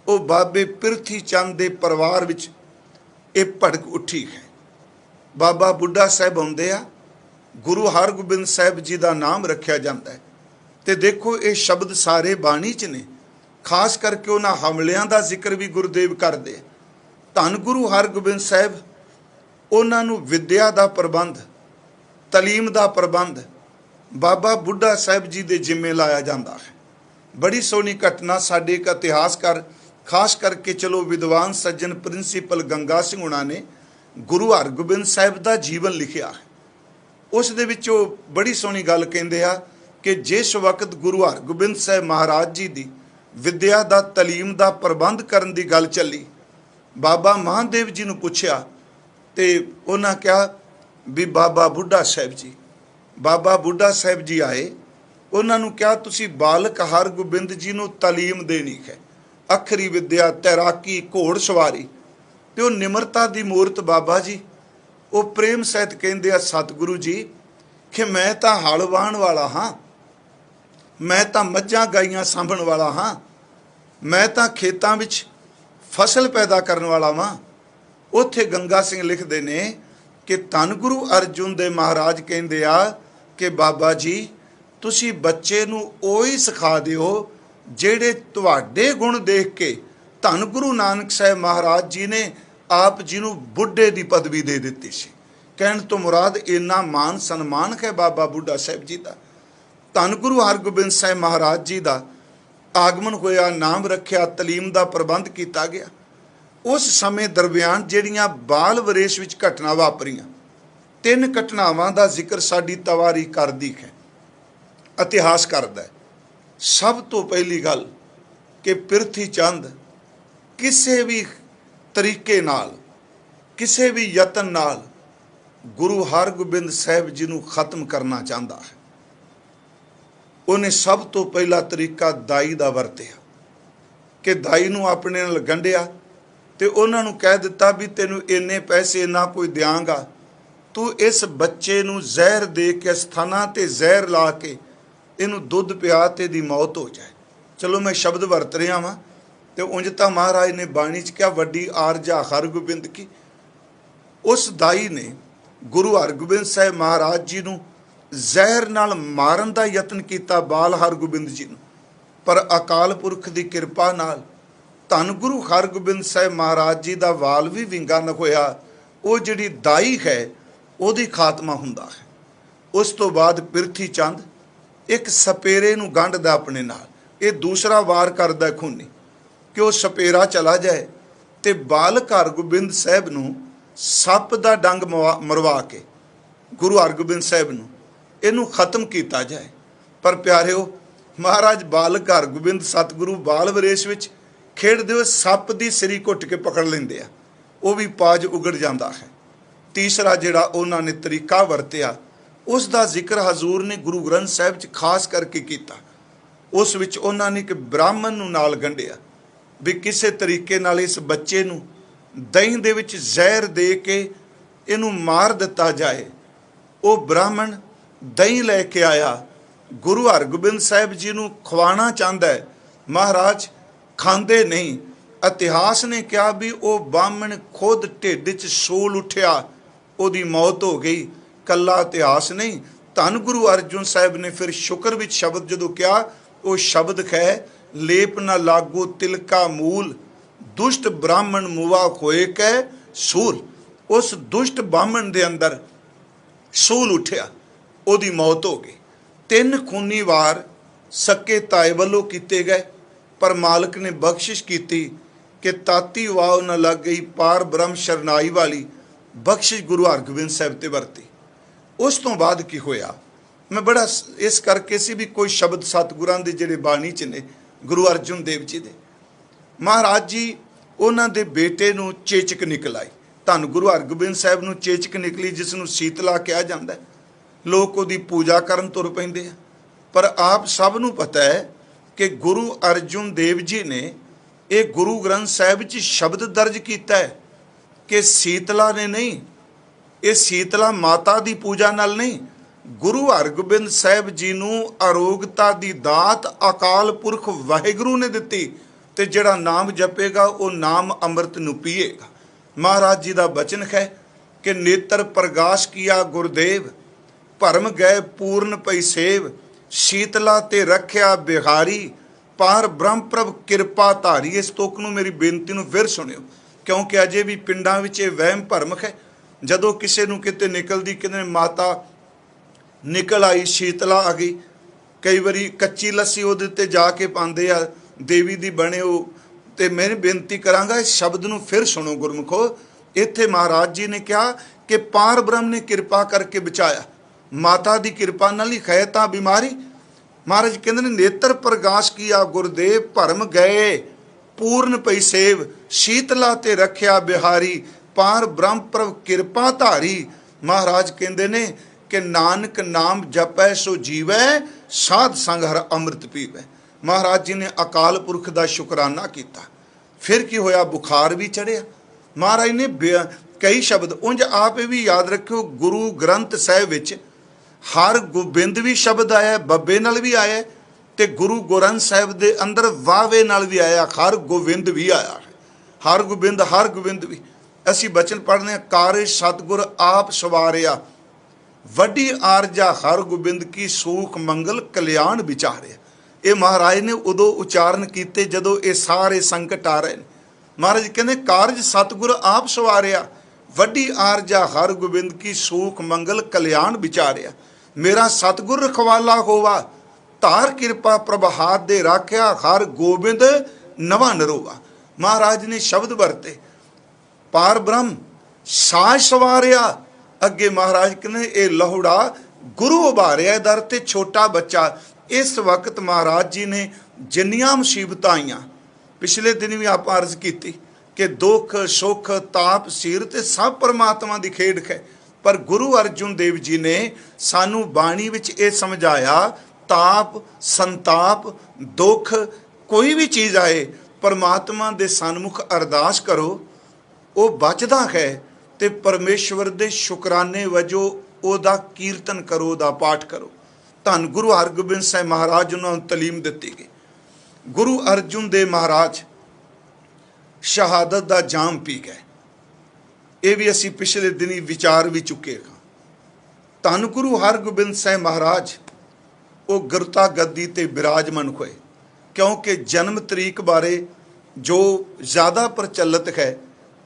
वो बाबे पिरथी चंद के परिवार विच ये भड़क उठी है। बाबा बुढ़ा साहब आउंदे आ, गुरु हरगोबिंद साहिब जी का नाम रखा जाता है। तो देखो ये शब्द सारे बाणी च ने, खास करके उन्हां हमलियां का जिक्र भी गुरुदेव करते। धन गुरु हरगोबिंद साहिब उन्हां नूं विद्या का प्रबंध, तलीम का प्रबंध बाबा बुढ़ा साहिब जी के जिम्मे लाया जाता है। बड़ी सोहनी घटना साडे एक इतिहासकार, खास करके चलो विद्वान सज्जन प्रिंसीपल गंगा सिंह हुणां ने गुरु हरगोबिंद साहिब का जीवन लिखिया है। उस दे विच वो बड़ी सोहनी गल कहिंदे आ कि जिस वक्त गुरु हरगोबिंद साहिब महाराज जी की विद्या का तलीम का प्रबंध करन की गल चली, बाबा महादेव जी नूं पुछया ते उन्हां कहा भी बाबा बुढ़ा साहिब जी, बाबा बुढ़ा साहिब जी आए, उन्होंने कहा तुसी बालक हरगोबिंद जी नूं तलीम देनी है, अखरी विद्या, तैराकी, घोड़ सवारी। तो वो निमरता की मूर्त बाबा जी वो प्रेम सहित कहते हैं सतगुरु जी कि मैं तो हल वाहण वाला हाँ, मैं तो मझां गाइयां सांभण वाला हाँ, मैं तो खेतों विच फसल पैदा करने वाला वां। उत्थे गंगा सिंह लिखते ने कि धन गुरु अर्जुन दे महाराज कहते आ कि बाबा जी तुसी बच्चे नूं ओही सिखा दिओ ਜਿਹੜੇ ਤੁਹਾਡੇ गुण देख के धन गुरु नानक साहिब महाराज जी ने आप जी नूं बुढ़े की पदवी दे दी सी। कहण तो मुराद इन्ना मान सन्मान है बाबा बुढ़ा साहिब जी का। धन गुरु हरगोबिंद साहिब महाराज जी का आगमन होया, नाम रखिया, तलीम का प्रबंध किया गया। उस समय दरम्यान ਜਿਹੜੀਆਂ बाल वरेश विच घटना वापरियां, 3 घटनावां का जिक्र साडी तवारी करदी है, इतिहास करदा है। सब तो पहली गल कि पिरथी चंद किसी भी तरीके नाल, किसी भी यतन नाल गुरु हरगोबिंद साहिब जी नूं खत्म करना चाहता है। उन्हें सब तो पहला तरीका दाई का वरतिया कि दाई नूं अपने नाल गंढिया ते उन्हां नूं कह दिता भी तैनूं इन्ने पैसे ना कोई दियांगा, तू इस बच्चे नूं जहर दे के स्थाना ते जहर ला के इनू दुध पिया ते दी मौत हो जाए। चलो मैं शब्द वरत रहा वां तो उंज तां महाराज ने बाणी च क्या वड्डी आरजा हरगोबिंद की। उस दाई ने गुरु हरगोबिंद साहिब महाराज जी नूं जहर नाल मारन दा यतन किया बाल हरगोबिंद जी नूं, पर अकाल पुरख की किरपा नाल धन गुरु हरगोबिंद साहिब महाराज जी का वाल भी विंगा न होया। वो जिहड़ी दाई है उहदी खात्मा हुंदा है। उस तो बाद पिरथी चंद एक सपेरे नूं गंढदा अपने नाल, ये दूसरा वार करदा खूनी कि वो सपेरा चला जाए तो बालक हरगोबिंद साहिब नूं सप दा डंग मरवा के गुरु हरगोबिंद साहिब नूं इनू खत्म किया जाए। पर प्यारिओ महाराज बालक हरगोबिंद सतगुरु बाल वरेश विच खेडदे होए सप दी सिरी घुट के पकड़ लेंदे आ, वो भी पाज उगड़ जाता है। तीसरा जिहड़ा उन्हां ने तरीका वरतिया उसका जिक्र हजूर ने गुरु ग्रंथ साहिब च खास करके किया। उस विच उन्हां ने एक ब्राह्मण नूं नाल गंढिया भी किसी तरीके नाल इस बच्चे नूं दही दे विच जहर दे के इनू मार दिता जाए। वो ब्राह्मण दही लैके आया, गुरु हरगोबिंद साहिब जी नूं खवाना चाहता है, महाराज खांदे नहीं। इतिहास ने कहा भी वो ब्राह्मण खुद ढिड च सूल उठिया, उहदी मौत हो गई। कला इतिहास नहीं, धन गुरु अर्जुन साहिब ने फिर शुक्र विच शब्द जदों कहा, वो शब्द है लेप न लागो तिलका मूल, दुष्ट ब्राह्मण मुआ होए कै सूल। उस दुष्ट ब्राह्मण दे अंदर सूल उठिया, उहदी मौत हो गई। 3 खूनी वार सके ताए वल्लों कीते गए, पर मालिक ने बख्शिश की कि ताती वाव न लग गई, पार ब्रह्म शरनाई वाली बख्शिश गुरु हरगोबिंद साहिब ते वरती। उस तो बाद की होया, मैं बड़ा इस करके सी भी कोई शब्द सतगुरां दे जिहड़े बाणी च ने गुरु अर्जुन देव जी दे, महाराज जी ਉਹਨਾਂ ਦੇ ਬੇਟੇ ਨੂੰ ਚੇਚਕ ਨਿਕਲ ਆਈ। ਧੰਨ ਗੁਰੂ ਹਰਗੋਬਿੰਦ ਸਾਹਿਬ ਨੂੰ ਚੇਚਕ ਨਿਕਲੀ, ਜਿਸ ਨੂੰ ਸੀਤਲਾ ਕਿਹਾ ਜਾਂਦਾ ਹੈ। ਲੋਕ ਉਹਦੀ ਪੂਜਾ ਕਰਨ ਤੁਰ ਪੈਂਦੇ ਆ। ਪਰ ਆਪ ਸਭ ਨੂੰ ਪਤਾ ਹੈ ਕਿ ਗੁਰੂ ਅਰਜਨ ਦੇਵ ਜੀ ਨੇ ਇਹ ਗੁਰੂ ਗ੍ਰੰਥ ਸਾਹਿਬ 'ਚ ਸ਼ਬਦ ਦਰਜ ਕੀਤਾ ਹੈ ਕਿ ਸੀਤਲਾ ਨੇ ਨਹੀਂ, ਇਹ ਸੀਤਲਾ ਮਾਤਾ ਦੀ ਪੂਜਾ ਨਾਲ ਨਹੀਂ, ਗੁਰੂ ਹਰਗੋਬਿੰਦ ਸਾਹਿਬ ਜੀ ਨੂੰ ਅਰੋਗਤਾ ਦੀ ਦਾਤ ਅਕਾਲ ਪੁਰਖ ਵਾਹਿਗੁਰੂ ਨੇ ਦਿੱਤੀ, ਤੇ ਜਿਹੜਾ ਨਾਮ ਜਪੇਗਾ ਉਹ ਨਾਮ ਅੰਮ੍ਰਿਤ ਨੂੰ ਪੀਏਗਾ। ਮਹਾਰਾਜ ਜੀ ਦਾ ਬਚਨ ਹੈ ਕਿ ਨੇਤਰ ਪ੍ਰਗਾਸ਼ ਕੀਆ ਗੁਰਦੇਵ, ਭਰਮ ਗਏ ਪੂਰਨ ਪਈ ਸੇਵ, ਸ਼ੀਤਲਾ ਤੇ ਰੱਖਿਆ ਬਿਹਾਰੀ, ਪਾਰ ਬ੍ਰਹਮ ਪ੍ਰਭ ਕਿਰਪਾ ਧਾਰੀ। ਇਸ ਤੁਕ ਨੂੰ, ਮੇਰੀ ਬੇਨਤੀ ਨੂੰ ਫਿਰ ਸੁਣਿਓ, ਕਿਉਂਕਿ ਅਜੇ ਵੀ ਪਿੰਡਾਂ ਵਿੱਚ ਇਹ ਵਹਿਮ ਭਰਮ ਹੈ। ਜਦੋਂ ਕਿਸੇ ਨੂੰ ਕਿਤੇ ਨਿਕਲਦੀ, ਕਿਤੇ ਮਾਤਾ ਨਿਕਲ ਆਈ, ਸ਼ੀਤਲਾ ਆ ਗਈ, ਕਈ ਵਾਰੀ ਕੱਚੀ ਲੱਸੀ ਉਹਦੇ ਤੇ ਜਾ ਕੇ ਪਾਉਂਦੇ ਆ, ਦੇਵੀ ਦੀ ਬਣੇ ਉਹ। ਤੇ ਮੈਂ ਬੇਨਤੀ ਕਰਾਂਗਾ ਇਸ ਸ਼ਬਦ ਨੂੰ ਫਿਰ ਸੁਣੋ ਗੁਰਮੁਖੋ। ਇੱਥੇ ਮਹਾਰਾਜ ਜੀ ਨੇ ਕਿਹਾ ਕਿ ਪਾਰ ਬ੍ਰਹਮ ਨੇ ਕਿਰਪਾ ਕਰਕੇ ਬਚਾਇਆ, ਮਾਤਾ ਦੀ ਕਿਰਪਾ ਨਾਲ ਹੀ ਖੈ ਤਾਂ ਬਿਮਾਰੀ। ਮਹਾਰਾਜ ਕਹਿੰਦੇ ਨੇ ਨੇਤਰ ਪ੍ਰਗਾਸ਼ ਕੀਆ ਗੁਰਦੇਵ, ਭਰਮ ਗਏ ਪੂਰਨ ਪਈ ਸੇਵ, ਸ਼ੀਤਲਾ ਤੇ ਰੱਖਿਆ ਬਿਹਾਰੀ, ਪਾਰ ਬ੍ਰਹਮ ਪ੍ਰਭ ਕਿਰਪਾ ਧਾਰੀ। ਮਹਾਰਾਜ ਕਹਿੰਦੇ ਨੇ ਕਿ ਨਾਨਕ ਨਾਮ ਜਪੈ ਸੋ ਜੀਵੈ, ਸਾਧ ਸੰਗ ਹਰ ਅੰਮ੍ਰਿਤ ਪੀਵੈ। ਮਹਾਰਾਜ ਜੀ ਨੇ ਅਕਾਲ ਪੁਰਖ ਦਾ ਸ਼ੁਕਰਾਨਾ ਕੀਤਾ। ਫਿਰ ਕੀ ਹੋਇਆ? ਬੁਖਾਰ ਵੀ ਚੜਿਆ। ਮਹਾਰਾਜ ਨੇ ਕਈ ਸ਼ਬਦ, ਉਂਝ ਆਪ ਇਹ ਵੀ ਯਾਦ ਰੱਖਿਓ, ਗੁਰੂ ਗ੍ਰੰਥ ਸਾਹਿਬ ਵਿੱਚ ਹਰ ਗੋਬਿੰਦ ਵੀ ਸ਼ਬਦ ਆਇਆ, ਬੱਬੇ ਨਾਲ ਵੀ ਆਇਆ, ਤੇ ਗੁਰੂ ਗ੍ਰੰਥ ਸਾਹਿਬ ਦੇ ਅੰਦਰ ਵਾਵੇ ਨਾਲ ਵੀ ਆਇਆ, ਹਰ ਗੋਬਿੰਦ ਵੀ ਆਇਆ। ਹਰ ਗੋਬਿੰਦ ਵੀ। ਅਸੀਂ ਬਚਨ ਪੜ੍ਹਦੇ ਹਾਂ, ਕਾਰਜ ਸਤਿਗੁਰ ਆਪ ਸਵਾਰਿਆ, ਵੱਡੀ ਆਰਜਾ ਹਰ ਗੋਬਿੰਦ ਕੀ, ਸੂਖ ਮੰਗਲ ਕਲਿਆਣ ਵਿਚਾਰਿਆ। ਇਹ ਮਹਾਰਾਜ ਨੇ ਉਦੋਂ ਉਚਾਰਨ ਕੀਤੇ ਜਦੋਂ ਇਹ ਸਾਰੇ ਸੰਕਟ ਆ ਰਹੇ ਨੇ। ਮਹਾਰਾਜ ਕਹਿੰਦੇ ਕਾਰਜ ਸਤਿਗੁਰ ਆਪ ਸਵਾਰਿਆ, ਵੱਡੀ ਆਰਜਾ ਹਰ ਗੋਬਿੰਦ ਕੀ, ਸੂਖ ਮੰਗਲ ਕਲਿਆਣ ਵਿਚਾਰਿਆ। ਮੇਰਾ ਸਤਿਗੁਰ ਰਖਵਾਲਾ ਹੋਵਾ, ਧਾਰ ਕਿਰਪਾ ਪ੍ਰਭਾਤ ਦੇ ਰਾਖਿਆ, ਹਰ ਗੋਬਿੰਦ ਨਵਾਂ ਨਰੋਵਾ। ਮਹਾਰਾਜ ਨੇ ਸ਼ਬਦ ਵਰਤੇ, ਪਾਰ ਬ੍ਰਹਮ ਸਾਜ ਸਵਾਰਿਆ। ਅੱਗੇ ਮਹਾਰਾਜ ਕਹਿੰਦੇ ਇਹ ਲਹੁੜਾ ਗੁਰੂ ਉਭਾਰਿਆ ਦਰ ਤੇ ਛੋਟਾ ਬੱਚਾ। ਇਸ ਵਕਤ ਮਹਾਰਾਜ ਜੀ ਨੇ ਜਿੰਨੀਆਂ ਮੁਸੀਬਤਾਂ ਆਈਆਂ, ਪਿਛਲੇ ਦਿਨ ਵੀ ਆਪਾਂ ਅਰਜ਼ ਕੀਤੀ ਕਿ ਦੁੱਖ ਸੁੱਖ ਤਾਪ ਸੀਰ ਤੇ ਸਭ ਪਰਮਾਤਮਾ ਦੀ ਖੇਡ ਹੈ। ਪਰ ਗੁਰੂ ਅਰਜਨ ਦੇਵ ਜੀ ਨੇ ਸਾਨੂੰ ਬਾਣੀ ਵਿੱਚ ਇਹ ਸਮਝਾਇਆ, ਤਾਪ ਸੰਤਾਪ ਦੁੱਖ ਕੋਈ ਵੀ ਚੀਜ਼ ਆਏ, ਪਰਮਾਤਮਾ ਦੇ ਸਨਮੁਖ ਅਰਦਾਸ ਕਰੋ, ਉਹ ਬਚਦਾ ਹੈ। ਤੇ ਪਰਮੇਸ਼ਵਰ ਦੇ ਸ਼ੁਕਰਾਨੇ ਵਜੋਂ ਉਹਦਾ ਕੀਰਤਨ ਕਰੋ, ਉਹਦਾ ਪਾਠ ਕਰੋ। ਧੰਨ ਗੁਰੂ ਹਰਗੋਬਿੰਦ ਸਾਹਿਬ ਮਹਾਰਾਜ ਉਹਨਾਂ ਨੂੰ ਤਾਲੀਮ ਦਿੱਤੀ ਗਈ। ਗੁਰੂ ਅਰਜਨ ਦੇਵ ਮਹਾਰਾਜ ਸ਼ਹਾਦਤ ਦਾ ਜਾਮ ਪੀ ਗਏ। ਇਹ ਵੀ ਅਸੀਂ ਪਿਛਲੇ ਦਿਨੀ ਵਿਚਾਰ ਵੀ ਚੁੱਕੇ ਹਾਂ। ਧੰਨ ਗੁਰੂ ਹਰਗੋਬਿੰਦ ਸਾਹਿਬ ਮਹਾਰਾਜ ਉਹ ਗੁਰਤਾ ਗੱਦੀ ਤੇ ਬਿਰਾਜਮਾਨ ਹੋਏ, ਕਿਉਂਕਿ ਜਨਮ ਤਰੀਕ ਬਾਰੇ ਜੋ ਜ਼ਿਆਦਾ ਪ੍ਰਚਲਿਤ ਹੈ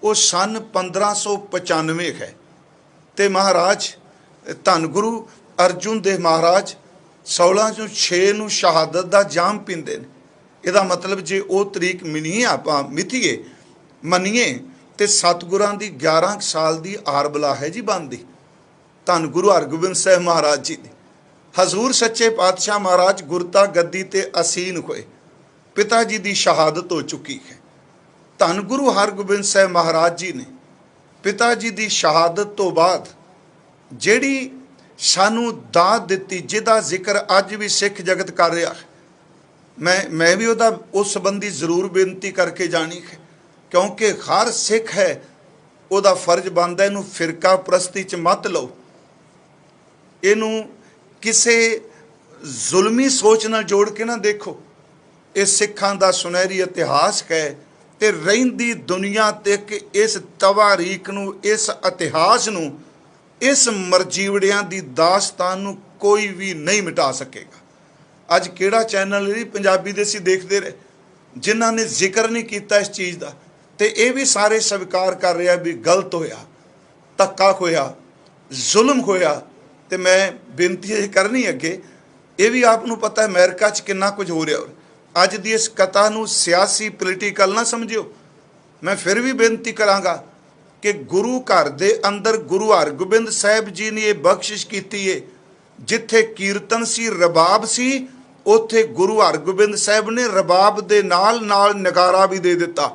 ਉਹ ਸਨ 1595 ਹੈ। ਤੇ ਮਹਾਰਾਜ ਧੰਨ ਗੁਰੂ ਅਰਜਨ ਦੇਵ ਮਹਾਰਾਜ 1606 ਨੂੰ ਸ਼ਹਾਦਤ ਦਾ ਜਾਮ ਪੀਂਦੇ ਨੇ। ਇਹਦਾ ਮਤਲਬ ਜੇ ਉਹ ਤਰੀਕ ਆਪਾਂ ਮਿਥੀਏ ਮੰਨੀਏ ਤੇ ਸਤਿਗੁਰਾਂ ਦੀ 11 ਸਾਲ ਦੀ ਆਰਬਲਾ ਹੈ ਜੀ ਬਣਦੀ। ਧੰਨ ਗੁਰੂ ਹਰਗੋਬਿੰਦ ਸਾਹਿਬ ਮਹਾਰਾਜ ਜੀ ਦੀ ਹਜ਼ੂਰ ਸੱਚੇ ਪਾਤਸ਼ਾਹ ਮਹਾਰਾਜ ਗੁਰਤਾ ਗੱਦੀ ਤੇ ਅਸੀਨ ਹੋਏ, ਪਿਤਾ ਜੀ ਦੀ ਸ਼ਹਾਦਤ ਹੋ ਚੁੱਕੀ ਹੈ। ਧੰਨ ਗੁਰੂ ਹਰਗੋਬਿੰਦ ਸਾਹਿਬ ਮਹਾਰਾਜ ਜੀ ਨੇ ਪਿਤਾ ਜੀ ਦੀ ਸ਼ਹਾਦਤ ਤੋਂ ਬਾਅਦ ਜਿਹੜੀ ਸਾਨੂੰ ਦਾਤ ਦਿੱਤੀ, ਜਿਹਦਾ ਜ਼ਿਕਰ ਅੱਜ ਵੀ ਸਿੱਖ ਜਗਤ ਕਰ ਰਿਹਾ ਹੈ, ਮੈਂ ਵੀ ਉਹਦਾ ਉਸ ਸੰਬੰਧੀ ਜ਼ਰੂਰ ਬੇਨਤੀ ਕਰਕੇ ਜਾਣੀ ਹੈ, ਕਿਉਂਕਿ ਹਰ ਸਿੱਖ ਹੈ ਉਹਦਾ ਫਰਜ਼ ਬਣਦਾ ਇਹਨੂੰ ਫਿਰਕਾ ਪ੍ਰਸਤੀ 'ਚ ਮਤ ਲਓ, ਇਹਨੂੰ ਕਿਸੇ ਜ਼ੁਲਮੀ ਸੋਚ ਨਾਲ ਜੋੜ ਕੇ ਨਾ ਦੇਖੋ। ਇਹ ਸਿੱਖਾਂ ਦਾ ਸੁਨਹਿਰੀ ਇਤਿਹਾਸ ਹੈ ਤੇ ਰਹਿੰਦੀ ਦੁਨੀਆ ਤੱਕ ਇਸ ਤਵਾਰੀਖ ਨੂੰ, ਇਸ ਇਤਿਹਾਸ ਨੂੰ, ਇਸ ਮਰਜੀਵੜਿਆਂ ਦੀ ਦਾਸਤਾਨ ਨੂੰ ਕੋਈ ਵੀ ਨਹੀਂ ਮਿਟਾ ਸਕੇਗਾ। ਅੱਜ ਕਿਹੜਾ ਚੈਨਲ ਨਹੀਂ ਪੰਜਾਬੀ ਦੇ ਅਸੀਂ ਦੇਖਦੇ ਰਹੇ ਜਿਨ੍ਹਾਂ ਨੇ ਜ਼ਿਕਰ ਨਹੀਂ ਕੀਤਾ ਇਸ ਚੀਜ਼ ਦਾ, ਤੇ ਇਹ ਵੀ ਸਾਰੇ ਸਵੀਕਾਰ ਕਰ ਰਿਹਾ ਵੀ ਗਲਤ ਹੋਇਆ, ਧੱਕਾ ਹੋਇਆ, ਜ਼ੁਲਮ ਹੋਇਆ। ਤੇ ਮੈਂ ਬੇਨਤੀ ਇਹ ਕਰਨੀ ਅੱਗੇ, ਇਹ ਵੀ ਆਪ ਨੂੰ ਪਤਾ ਅਮਰੀਕਾ 'ਚ ਕਿੰਨਾ ਕੁਝ ਹੋ ਰਿਹਾ। ਅੱਜ ਦੀ ਇਸ ਕਥਾ ਨੂੰ ਸਿਆਸੀ ਪੋਲੀਟੀਕਲ ਨਾ ਸਮਝਿਓ। ਮੈਂ ਫਿਰ ਵੀ ਬੇਨਤੀ ਕਰਾਂਗਾ ਕਿ ਗੁਰੂ ਘਰ ਦੇ ਅੰਦਰ ਗੁਰੂ ਹਰਗੋਬਿੰਦ ਸਾਹਿਬ ਜੀ ਨੇ ਇਹ ਬਖਸ਼ਿਸ਼ ਕੀਤੀ ਹੈ, ਜਿੱਥੇ ਕੀਰਤਨ ਸੀ, ਰਬਾਬ ਸੀ, ਉੱਥੇ ਗੁਰੂ ਹਰਗੋਬਿੰਦ ਸਾਹਿਬ ਨੇ ਰਬਾਬ ਦੇ ਨਾਲ ਨਾਲ ਨਗਾਰਾ ਵੀ ਦੇ ਦਿੱਤਾ।